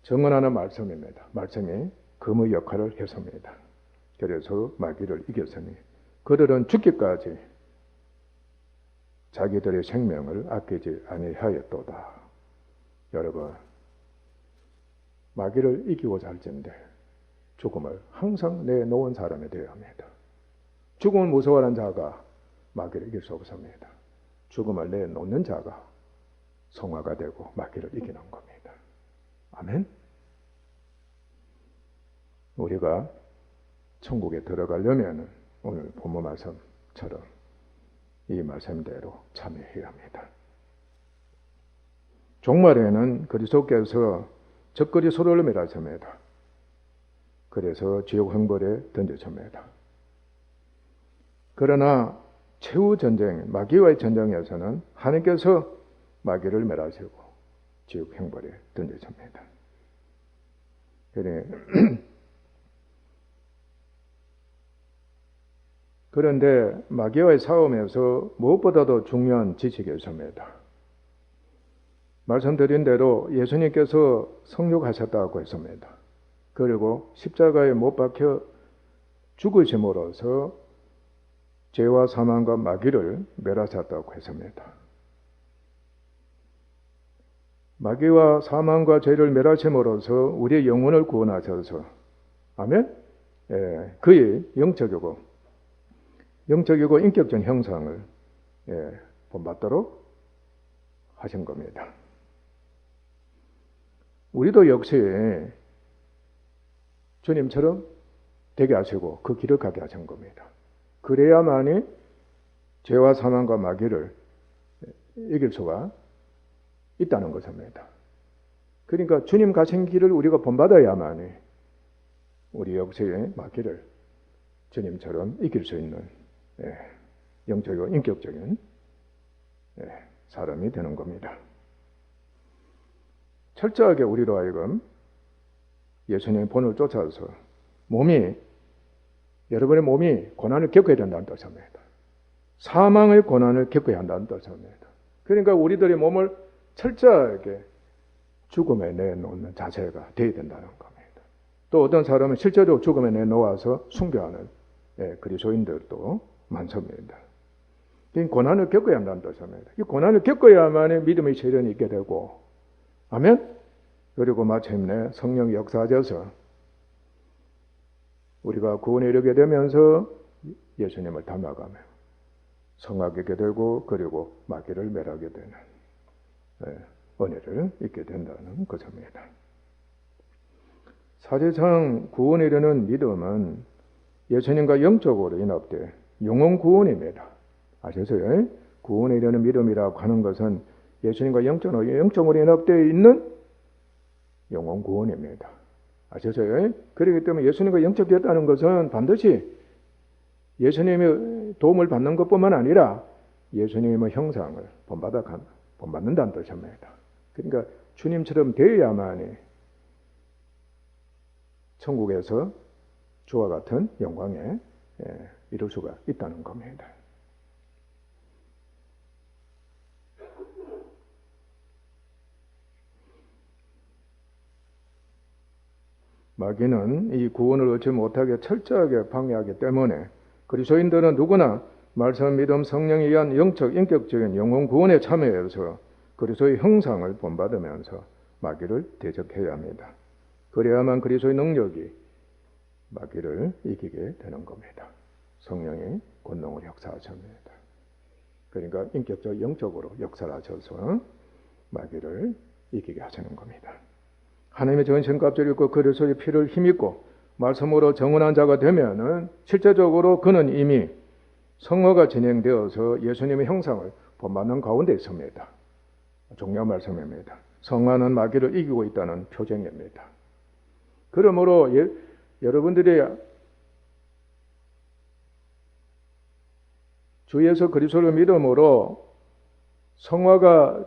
정언하는 말씀입니다. 말씀이 금의 역할을 했습니다. 그래서 마귀를 이겼으니 그들은 죽기까지 자기들의 생명을 아끼지 아니하였도다. 여러분, 마귀를 이기고자 할진대 죽음을 항상 내놓은 사람이 되어야 합니다. 죽음을 무서워하는 자가 마귀를 이길 수 없습니다. 죽음을 내놓는 자가 성화가 되고 마귀를 이기는 겁니다. 아멘. 우리가 천국에 들어가려면 오늘 본문 말씀처럼 이 말씀대로 참여해야 합니다. 종말에는 그리스도께서 적그리 소를 멸하십니다. 그래서 지옥 형벌에 던져집니다. 그러나 최후 전쟁, 마귀와의 전쟁에서는 하나님께서 마귀를 멸하시고 지옥 형벌에 던져집니다. 그런데 마귀와의 싸움에서 무엇보다도 중요한 지식이 있습니다. 말씀드린 대로 예수님께서 성육하셨다고 했습니다. 그리고 십자가에 못 박혀 죽으심으로써 죄와 사망과 마귀를 멸하셨다고 했습니다. 마귀와 사망과 죄를 멸하심으로써 우리의 영혼을 구원하셔서 아멘? 그의 영적이고 인격적 형상을 본받도록 하신 겁니다. 우리도 역시 주님처럼 되게 하시고 그 길을 가게 하신 겁니다. 그래야만이 죄와 사망과 마귀를 이길 수가 있다는 것입니다. 그러니까 주님 가신 길을 우리가 본받아야만이 우리 역시 마귀를 주님처럼 이길 수 있는 영적이고 인격적인 사람이 되는 겁니다. 철저하게 우리로 하여금 예수님의 본을 쫓아서 여러분의 몸이 고난을 겪어야 된다는 뜻입니다. 사망의 고난을 겪어야 한다는 뜻입니다. 그러니까 우리들의 몸을 철저하게 죽음에 내놓는 자세가 되어야 된다는 겁니다. 또 어떤 사람은 실제로 죽음에 내놓아서 순교하는 그리스도인들도 많습니다. 이 고난을 겪어야 한다는 뜻입니다. 이 고난을 겪어야만 믿음의 실현이 있게 되고 아멘? 그리고 마침내 성령이 역사하셔서 우리가 구원에 이르게 되면서 예수님을 닮아가며 성하게 되고 그리고 마귀를 멸하게 되는 은혜를 잊게 된다는 것입니다. 사실상 구원에 이르는 믿음은 예수님과 영적으로 연합돼 영혼 구원입니다. 아셨어요? 구원에 이르는 믿음이라고 하는 것은 예수님과 영적으로 연합되어 있는 영혼 구원입니다. 아셨어요? 그렇기 때문에 예수님과 영접되었다는 것은 반드시 예수님의 도움을 받는 것뿐만 아니라 예수님의 형상을 본받는다는 뜻입니다. 그러니까 주님처럼 되어야만이 천국에서 주와 같은 영광에 이룰 수가 있다는 겁니다. 마귀는 이 구원을 얻지 못하게 철저하게 방해하기 때문에 그리스도인들은 누구나 말씀, 믿음, 성령에 의한 영적, 인격적인 영혼 구원에 참여해서 그리스도의 형상을 본받으면서 마귀를 대적해야 합니다. 그래야만 그리스도의 능력이 마귀를 이기게 되는 겁니다. 성령이 권능을 역사하십니다. 그러니까 인격적, 영적으로 역사를 하셔서 마귀를 이기게 하시는 겁니다. 하나님의 전신갑주를 입고 그리스도의 피를 힘입고 말씀으로 정언한 자가 되면은 실제적으로 그는 이미 성화가 진행되어서 예수님의 형상을 본받는 가운데 있습니다. 중요한 말씀입니다. 성화는 마귀를 이기고 있다는 표징입니다. 그러므로 여러분들이 주 예수 그리스도를 믿음으로 성화가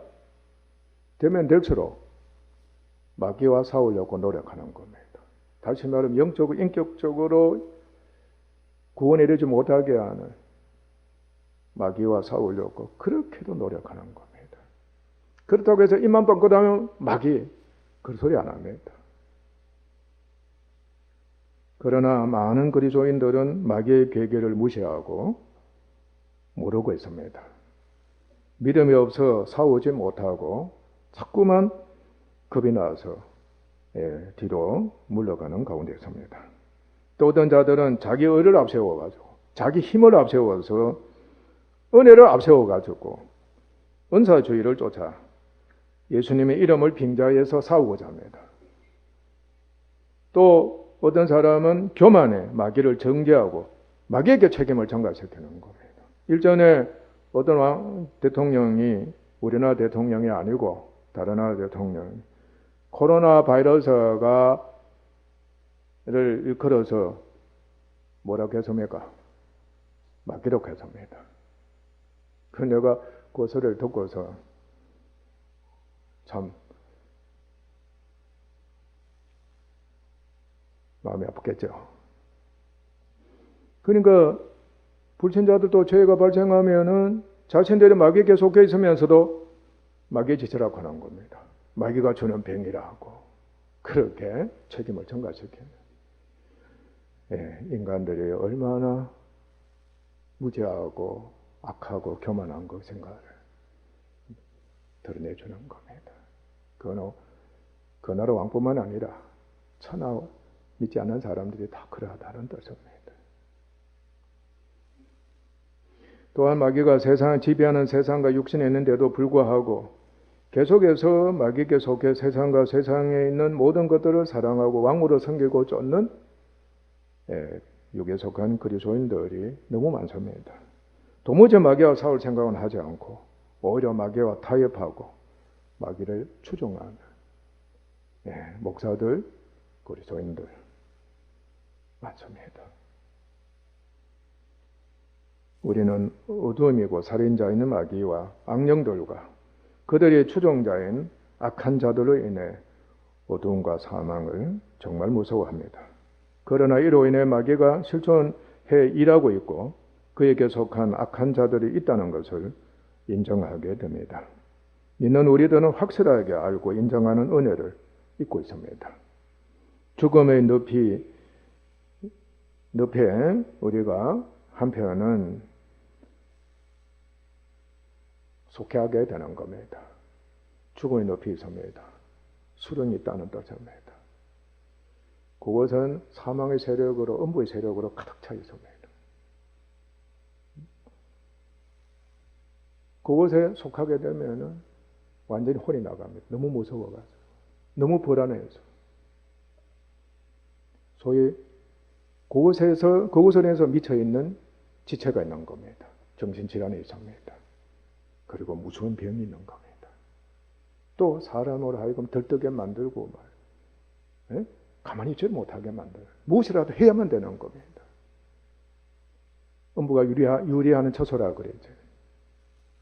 되면 될수록 마귀와 싸우려고 노력하는 겁니다. 다시 말하면 영적으로 인격적으로 구원에 이르지 못하게 하는 마귀와 싸우려고 그렇게도 노력하는 겁니다. 그렇다고 해서 입만 뻥끗 하면 마귀 그 소리 안 합니다. 그러나 많은 그리스도인들은 마귀의 계계를 무시하고 모르고 있습니다. 믿음이 없어 싸우지 못하고 자꾸만 겁이 나서 뒤로 물러가는 가운데 있습니다. 또 어떤 자들은 자기 의를 앞세워가지고 자기 힘을 앞세워서 은혜를 앞세워가지고 은사주의를 쫓아 예수님의 이름을 빙자해서 싸우고자 합니다. 또 어떤 사람은 교만에 마귀를 정죄하고 마귀에게 책임을 전가시키는 겁니다. 일전에 어떤 대통령이 우리나라 대통령이 아니고 다른 나라 대통령 코로나 바이러스가 를 일컬어서 뭐라고 했습니까? 마귀라고 했습니다. 그 내가 그 소리를 듣고서 참 마음이 아프겠죠. 그러니까 불신자들도 죄가 발생하면은 자신들이 마귀에게 속해 있으면서도 마귀의 짓이라고 하는 겁니다. 마귀가 주는 병이라고 그렇게 책임을 전가시키는 인간들이 얼마나 무지하고 악하고 교만한 것인가를 드러내주는 겁니다. 그 나라 왕뿐만 아니라 천하 믿지 않는 사람들이 다 그러하다는 뜻입니다. 또한 마귀가 세상을 지배하는 세상과 육신에 있는데도 불구하고 계속해서 마귀에게 속해 세상과 세상에 있는 모든 것들을 사랑하고 왕으로 섬기고 쫓는 육에 속한 그리스도인들이 너무 많습니다. 도무지 마귀와 싸울 생각은 하지 않고 오히려 마귀와 타협하고 마귀를 추종하는 목사들, 그리스도인들 많습니다. 우리는 어두움이고 살인자인 마귀와 악령들과 그들의 추종자인 악한 자들로 인해 어두움과 사망을 정말 무서워합니다. 그러나 이로 인해 마귀가 실존해 일하고 있고 그에게 속한 악한 자들이 있다는 것을 인정하게 됩니다. 믿는 우리들은 확실하게 알고 인정하는 은혜를 잊고 있습니다. 죽음의 늪에 우리가 한편은 속해하게 되는 겁니다. 죽음의 늪이 있습니다. 수렁이 있다는 뜻입니다. 그것은 사망의 세력으로, 음부의 세력으로 가득 차 있습니다. 그곳에 속하게 되면은 완전히 혼이 나갑니다. 너무 무서워가지고. 너무 불안해서. 소위 그곳에서 미쳐있는 지체가 있는 겁니다. 정신질환이 있습니다. 그리고 무서운 병이 있는 겁니다. 또 사람으로 하여금 들뜨게 만들고 가만히 있지 못하게 만들어요. 무엇이라도 해야만 되는 겁니다. 음부가 유리하는 처소라 그랬죠.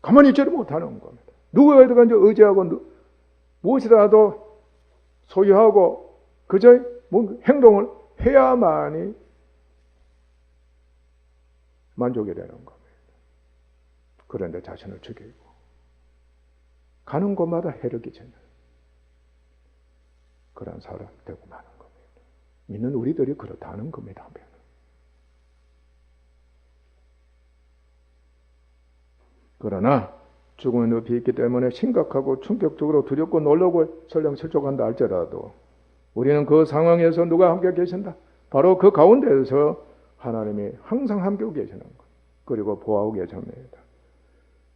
가만히 있지를 못하는 겁니다. 누구에 들어간지 의지하고 무엇이라도 소유하고 그저 행동을 해야만이 만족이 되는 겁니다. 그런데 자신을 죽이고 가는 곳마다 해를 끼치는 그런 사람 되고 마는 겁니다. 믿는 우리들이 그렇다는 겁니다. 그러나 죽음의 늪이 있기 때문에 심각하고 충격적으로 두렵고 놀라고 설령 실족한다 할지라도 우리는 그 상황에서 누가 함께 계신다? 바로 그 가운데에서 하나님이 항상 함께 계시는 것. 그리고 보호하고 계십니다.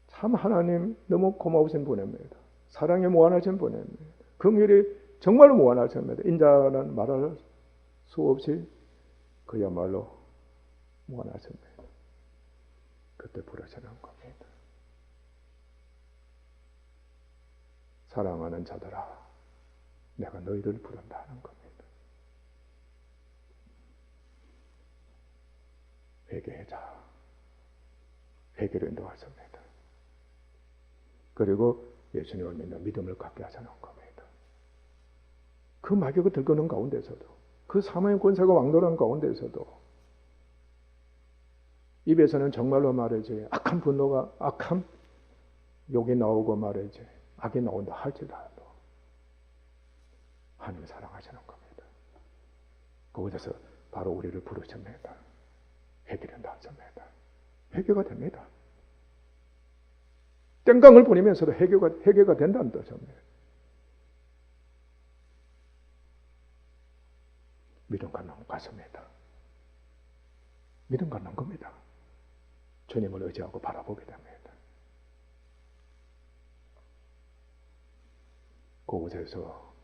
참 하나님 너무 고마우신 분입니다. 사랑이 무한하신 분입니다. 긍휼이 정말 무한하십니다. 인자는 말할 수 없이 그야말로 무한하십니다. 그때 부르시는 겁니다. 사랑하는 자들아, 내가 너희를 부른다는 겁니다. 회개하자. 회개로 인도하십니다. 그리고 예수님을 믿는 믿음을 갖게 하시는 겁니다. 그 마귀가 들거는 가운데서도, 그 사망의 권세가 왕노란 가운데서도 입에서는 정말로 말이지 악한 분노가, 악한 욕이 나오고 말이지 악이 나온다 할지라도 하나님을 사랑하시는 겁니다. 그곳에서 바로 우리를 부르십니다. 해결한다 하십니다. 해결가 됩니다. 땡깡을 보내면서도 해결가 된다는 뜻입니다. 믿음 갖는 것입니다. 믿음 갖는 겁니다. 주님을 의지하고 바라보게 됩니다. 그곳에서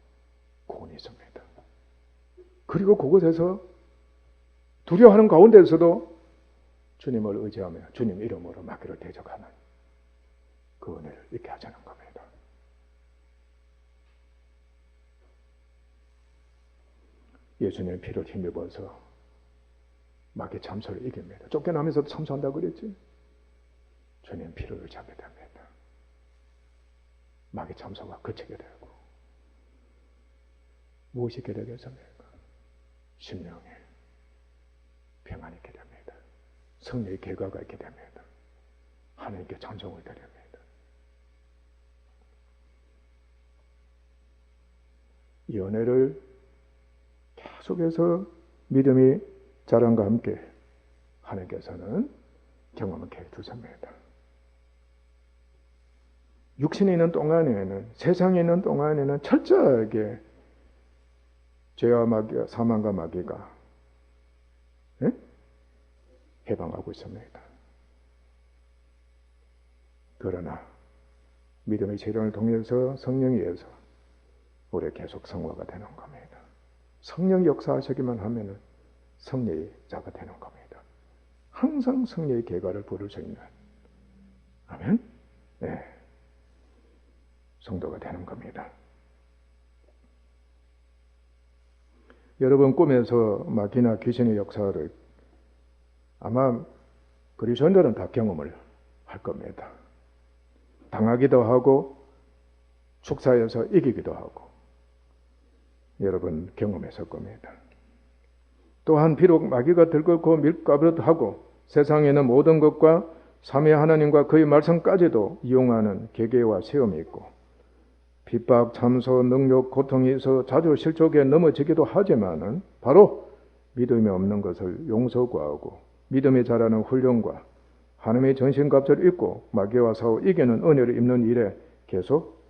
구원이 있습니다. 그리고 그곳에서 두려워하는 가운데서도 주님을 의지하며 주님 이름으로 마귀를 대적하는 그 은혜를 있게 하자는 겁니다. 예수님의 피를 힘입어서 마귀 참소를 이깁니다. 쫓겨나면서도 참소한다고 그랬지? 주님 피를 의지하게 됩니다. 마귀 참소가 그치게 되고 무엇이 있게 되겠습니까? 심령에 평안이 있게 됩니다. 성령의 결과가 있게 됩니다. 하나님께 찬송을 드립니다. 이 은혜를 계속해서 믿음이 자랑과 함께 하나님께서는 경험하게 해주십니다. 육신에 있는 동안에는, 세상에 있는 동안에는 철저하게 죄와 마귀와 사망과 마귀가 해방하고 있습니다. 그러나 믿음의 재련을 통해서 성령에 의해서 우리 계속 성화가 되는 겁니다. 성령이 역사하시기만 하면 성령의 자가 되는 겁니다. 항상 성령의 계가를 부를 수 있는 아멘? 네. 성도가 되는 겁니다. 여러분 꿈에서 마귀나 귀신의 역사를 아마 그리스도인들은 다 경험을 할 겁니다. 당하기도 하고 축사해서 이기기도 하고 여러분 경험했을 겁니다. 또한 비록 마귀가 들끓고 밀가부르하고 세상에는 모든 것과 삼위 하나님과 그의 말씀까지도 이용하는 계계와 시험이 있고 핍박, 참소, 능욕, 고통이 있어 자주 실족에 넘어지기도 하지만은 바로 믿음이 없는 것을 용서 구하고 믿음에 자라는 훈련과 하나님의 전신갑주를 입고 마귀와 싸워 이기는 은혜를 입는 일에 계속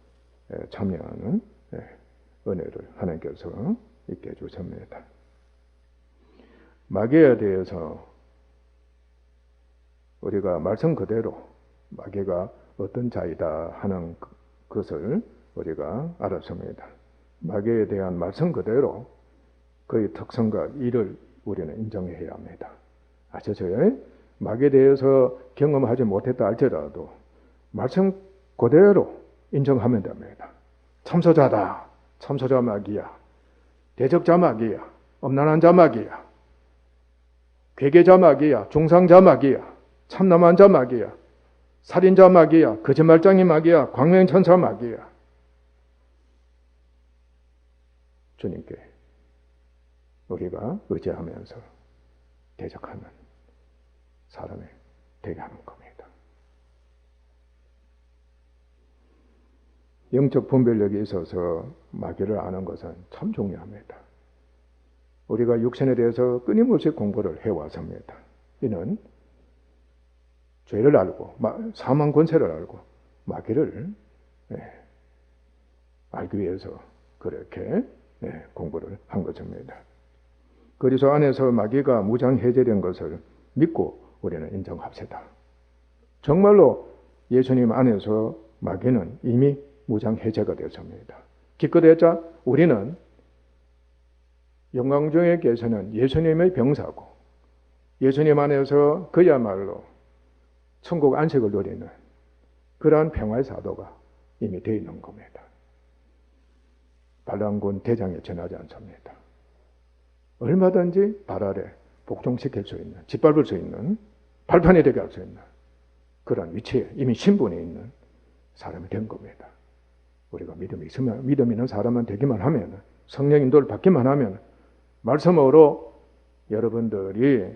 참여하는 은혜를 하나님께서 있게 해주십니다. 마귀에 대해서 우리가 말씀 그대로 마귀가 어떤 자이다 하는 것을 우리가 알았습니다. 마귀에 대한 말씀 그대로 그의 특성과 일을 우리는 인정해야 합니다. 아시죠? 마귀에 대해서 경험하지 못했다 할지라도 말씀 그대로 인정하면 됩니다. 참소자다. 참소자 마귀야. 대적자 마귀야. 엄난한 자 마귀야. 괴계자 마귀야. 중상자 마귀야. 참남한 자 마귀야. 살인자 마귀야. 거짓말장이 마귀야. 광명천사 마귀야. 주님께 우리가 의지하면서 대적하는 사람이 되게 하는 겁니다. 영적 분별력이 있어서 마귀를 아는 것은 참 중요합니다. 우리가 육신에 대해서 끊임없이 공부를 해왔습니다. 이는 죄를 알고 사망 권세를 알고 마귀를 알기 위해서 그렇게 공부를 한 것입니다. 그리스도 안에서 마귀가 무장해제된 것을 믿고 우리는 인정합시다. 정말로 예수님 안에서 마귀는 이미 무장해제가 되었습니다. 기껏해자 우리는 영광 중에 계시는 예수님의 병사고 예수님 안에서 그야말로 천국 안식을 누리는 그러한 평화의 사도가 이미 되어 있는 겁니다. 반란군 대장에 전하지 않습니다. 얼마든지 발 아래 복종시킬 수 있는, 짓밟을 수 있는, 발판이 되게 할 수 있는 그런 위치에 이미 신분이 있는 사람이 된 겁니다. 우리가 믿음이 있으면, 믿음 있는 사람은 되기만 하면, 성령 인도를 받기만 하면, 말씀으로 여러분들이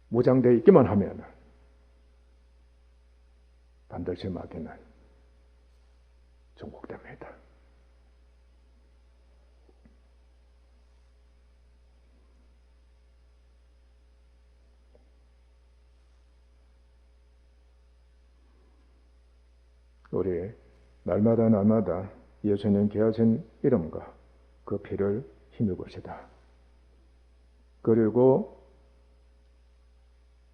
무장되어 있기만 하면 반드시 마귀는 정복됩니다. 우리 날마다 예수님 귀하신 이름과 그 피를 힘입읍시다. 그리고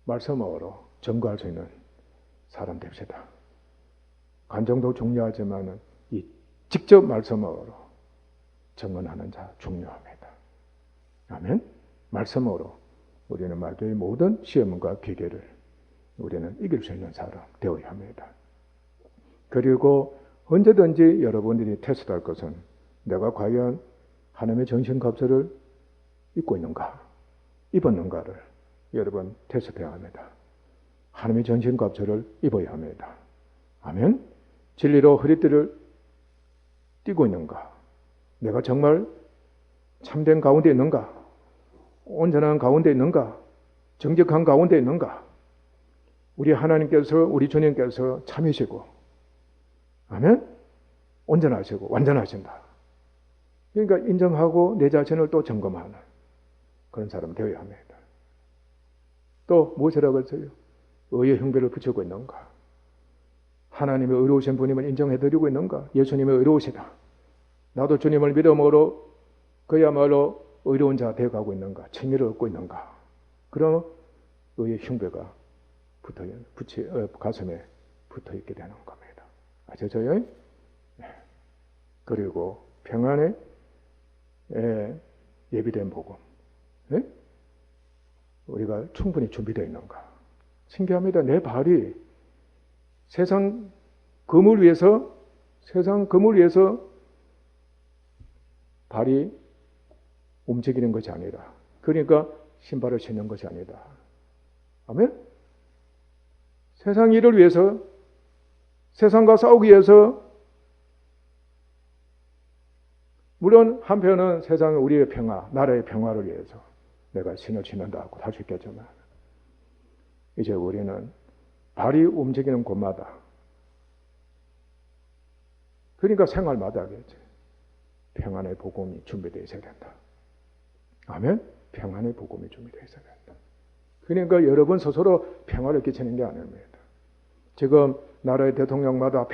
말씀으로 증거할 수 있는 사람 됩시다. 간증도 중요하지만 이 직접 말씀으로 증언하는 자 중요합니다. 아멘. 말씀으로 우리는 마귀의 모든 시험과 기계를 우리는 이길 수 있는 사람 되어야 합니다. 그리고 언제든지 여러분들이 테스트할 것은 내가 과연 하나님의 전신갑주를 입고 있는가, 입었는가를 여러분 테스트해야 합니다. 하나님의 전신갑주를 입어야 합니다. 아멘. 진리로 허리띠를 띠고 있는가, 내가 정말 참된 가운데 있는가, 온전한 가운데 있는가, 정직한 가운데 있는가. 우리 하나님께서, 우리 주님께서 참이시고, 아멘? 온전하시고 완전하신다. 그러니까 인정하고 내 자신을 또 점검하는 그런 사람 되어야 합니다. 또 무엇이라고 했어요? 의의 흉배를 붙이고 있는가? 하나님의 의로우신 분임을 인정해드리고 있는가? 예수님의 의로우시다. 나도 주님을 믿음으로 그야말로 의로운 자 되어가고 있는가? 칭의를 얻고 있는가? 그럼 의의 흉배가 가슴에 붙어있게 되는 겁니다. 아시죠? 네. 그리고 평안에 예비된 복음. 네? 우리가 충분히 준비되어 있는가? 신기합니다. 내 발이 세상 금을 위해서 발이 움직이는 것이 아니라, 그러니까 신발을 신는 것이 아니다. 아멘? 세상 일을 위해서, 세상과 싸우기 위해서, 물론 한편은 세상의 우리의 평화, 나라의 평화를 위해서 내가 신을 신는다고 할 수 있겠지만, 이제 우리는 발이 움직이는 곳마다, 그러니까 생활마다 평안의 복음이 준비되어 있어야 된다. 아멘? 평안의 복음이 준비되어 있어야 된다. 그러니까 여러분 스스로 평화를 끼치는 게 아닙니다. 지금 나라의 대통령마다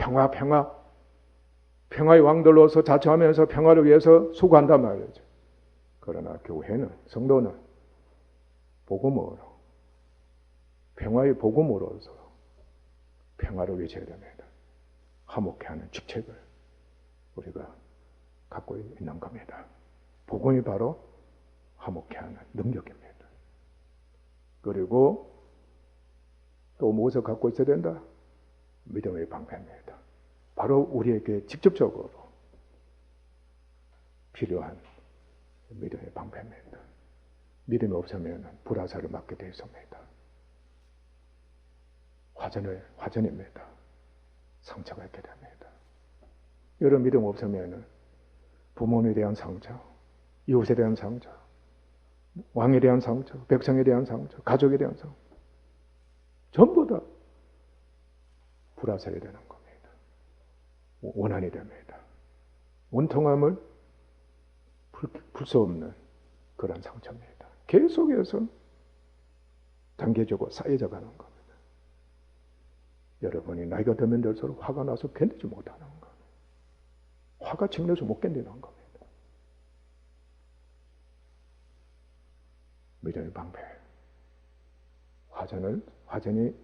평화의 왕들로서 자처하면서 평화를 위해서 수고한단 말이죠. 그러나 교회는, 성도는 복음으로, 평화의 복음으로서 평화를 외쳐야 됩니다. 화목해 하는 직책을 우리가 갖고 있는 겁니다. 복음이 바로 화목해 하는 능력입니다. 그리고 또 무엇을 갖고 있어야 된다? 믿음의 방패입니다. 바로 우리에게 직접적으로 필요한 믿음의 방패입니다. 믿음이 없으면 불화살을 맞게 되어 있습니다. 화전입니다. 상처가 있게 됩니다. 여러분 믿음 없으면 부모에 대한 상처, 이웃에 대한 상처, 왕에 대한 상처, 백성에 대한 상처, 가족에 대한 상처, 전부 다 불화살이 되는 겁니다. 원한이 됩니다. 원통함을 풀 수 없는 그런 상처입니다. 계속해서 단계적으로 쌓여져 가는 겁니다. 여러분이 나이가 들면 들수록 화가 나서 견디지 못하는 겁니다. 화가 직내서 못 견디는 겁니다. 믿음의 방패. 화전이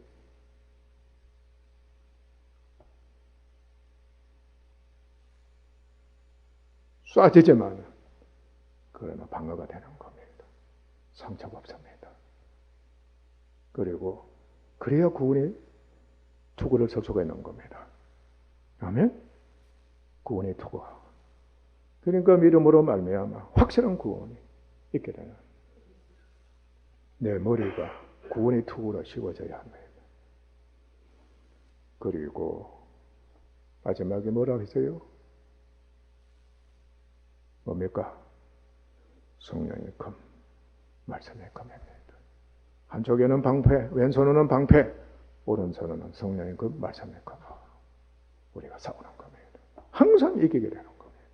쏴지지만 그러나 방어가 되는 겁니다. 상처가 없습니다. 그리고 그래야 구원의 투구를 설 수가 있는 겁니다. 아멘? 구원의 투구. 그러니까 믿음으로 말미암아 확실한 구원이 있게 되는, 내 머리가 구원의 투구로 씌워져야 합니다. 그리고 마지막에 뭐라고 했어요? 뭡니까? 성령의 검, 말씀의 검입니다. 한쪽에는 방패, 왼손으로는 방패, 오른손으로는 성령의 검, 말씀의 검. 우리가 싸우는 겁니다. 항상 이기게 되는 겁니다.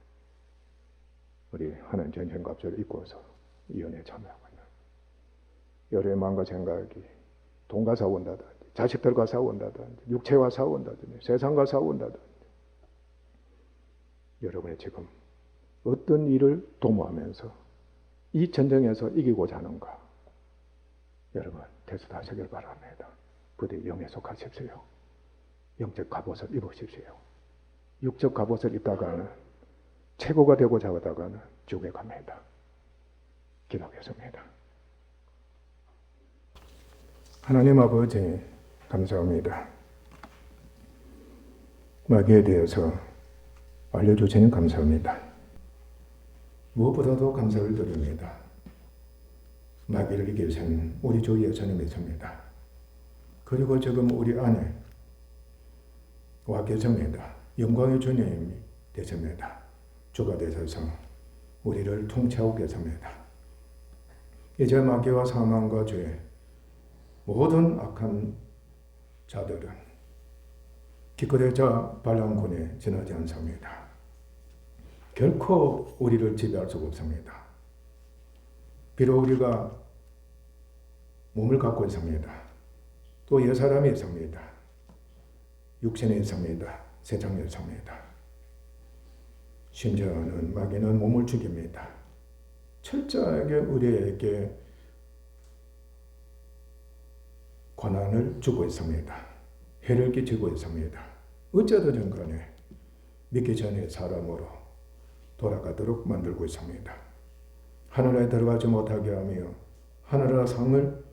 우리 하나님 전신갑주를 입고서 이 은혜에 참여하고 있는, 여러의 마음과 생각이 돈과 싸운다든지 자식들과 싸운다든지 육체와 싸운다든지 세상과 싸운다든지 여러분이 지금 어떤 일을 도모하면서 이 전쟁에서 이기고자 하는가? 여러분 되새하시길 바랍니다. 부디 영에 속하십시오. 영적 갑옷을 입으십시오. 육적 갑옷을 입다가는 최고가 되고자 하다가는 죽에 갑니다. 기도하겠습니다. 하나님 아버지 감사합니다. 마귀에 대해서 알려주시니 감사합니다. 무엇보다도 감사를 드립니다. 마귀를 이기신 우리 주 예수님이십니다. 그리고 지금 우리 안에 와 계십니다. 영광의 주님이 되십니다. 주가 되셔서 우리를 통치하고 계십니다. 이제 마귀와 사망과 죄 모든 악한 자들은 기껏해 자 발람군에 지나지 않습니다. 결코 우리를 지배할 수가 없습니다. 비록 우리가 몸을 갖고 있습니다. 또 옛사람이 있습니다. 육신이 있습니다. 세상이 있습니다. 심지어는 마귀는 몸을 죽입니다. 철저하게 우리에게 고난을 주고 있습니다. 해를 끼치고 있습니다. 어쩌든 간에 믿기 전에 사람으로 돌아가도록 만들고 있습니다. 하늘에 들어가지 못하게 하며 하늘의 상을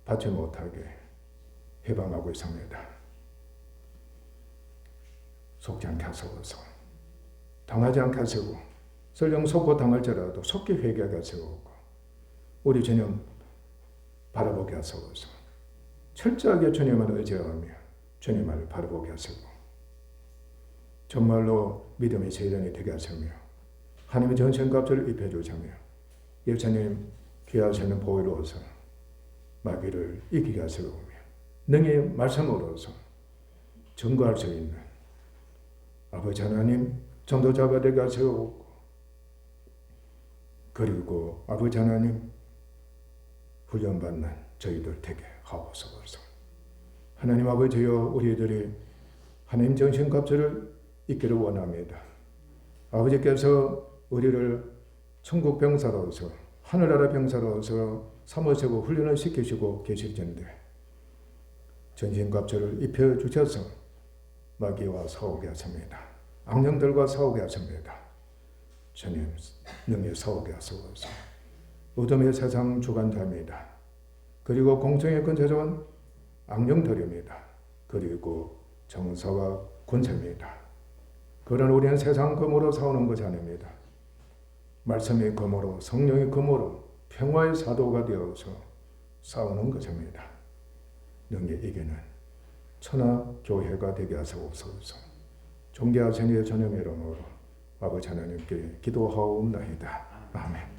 받지 못하게 해방하고 있습니다. 속지 않게 하소서. 당하지 않게 하시고 설령 속고 당할지라도 속히 회개하게 하시고 우리 주님 바라보게 하소서. 철저하게 주님을 의지하며 주님을 바라보게 하시고 정말로 믿음의 세련이 되게 하시며 하나님의 전신갑주를 입혀주시며 예수님 귀하시는 보혈로서 마귀를 이기게 하시고 능히 말씀으로서 증거할 수 있는 아버지 하나님 전도자가 되게 하시고 그리고 아버지 하나님 훈련받는 저희들 되게 하옵소서. 하나님 아버지여 우리들이 하나님 정신갑주를 잊기를 원합니다. 아버지께서 우리를 천국 병사로서 하늘나라 병사로서 삼으시고 훈련을 시키시고 계실텐데 전신갑주를 입혀주셔서 마귀와 싸우게 하십니다. 악령들과 싸우게 하십니다. 주님 능히 싸우게 하소서. 어둠의 세상 주관자입니다. 그리고 공정의 근처자원 악령들입니다. 그리고 정사와 권세입니다. 그러나 우리는 세상 검으로 싸우는 것이 아닙니다. 말씀의 검으로 성령의 검으로 평화의 사도가 되어서 싸우는 것입니다. 능히 이기는 천하교회가 되게 하시옵소서. 존귀하신 이의 전념의 이름으로 아버지 하나님께 기도하옵나이다. 아멘.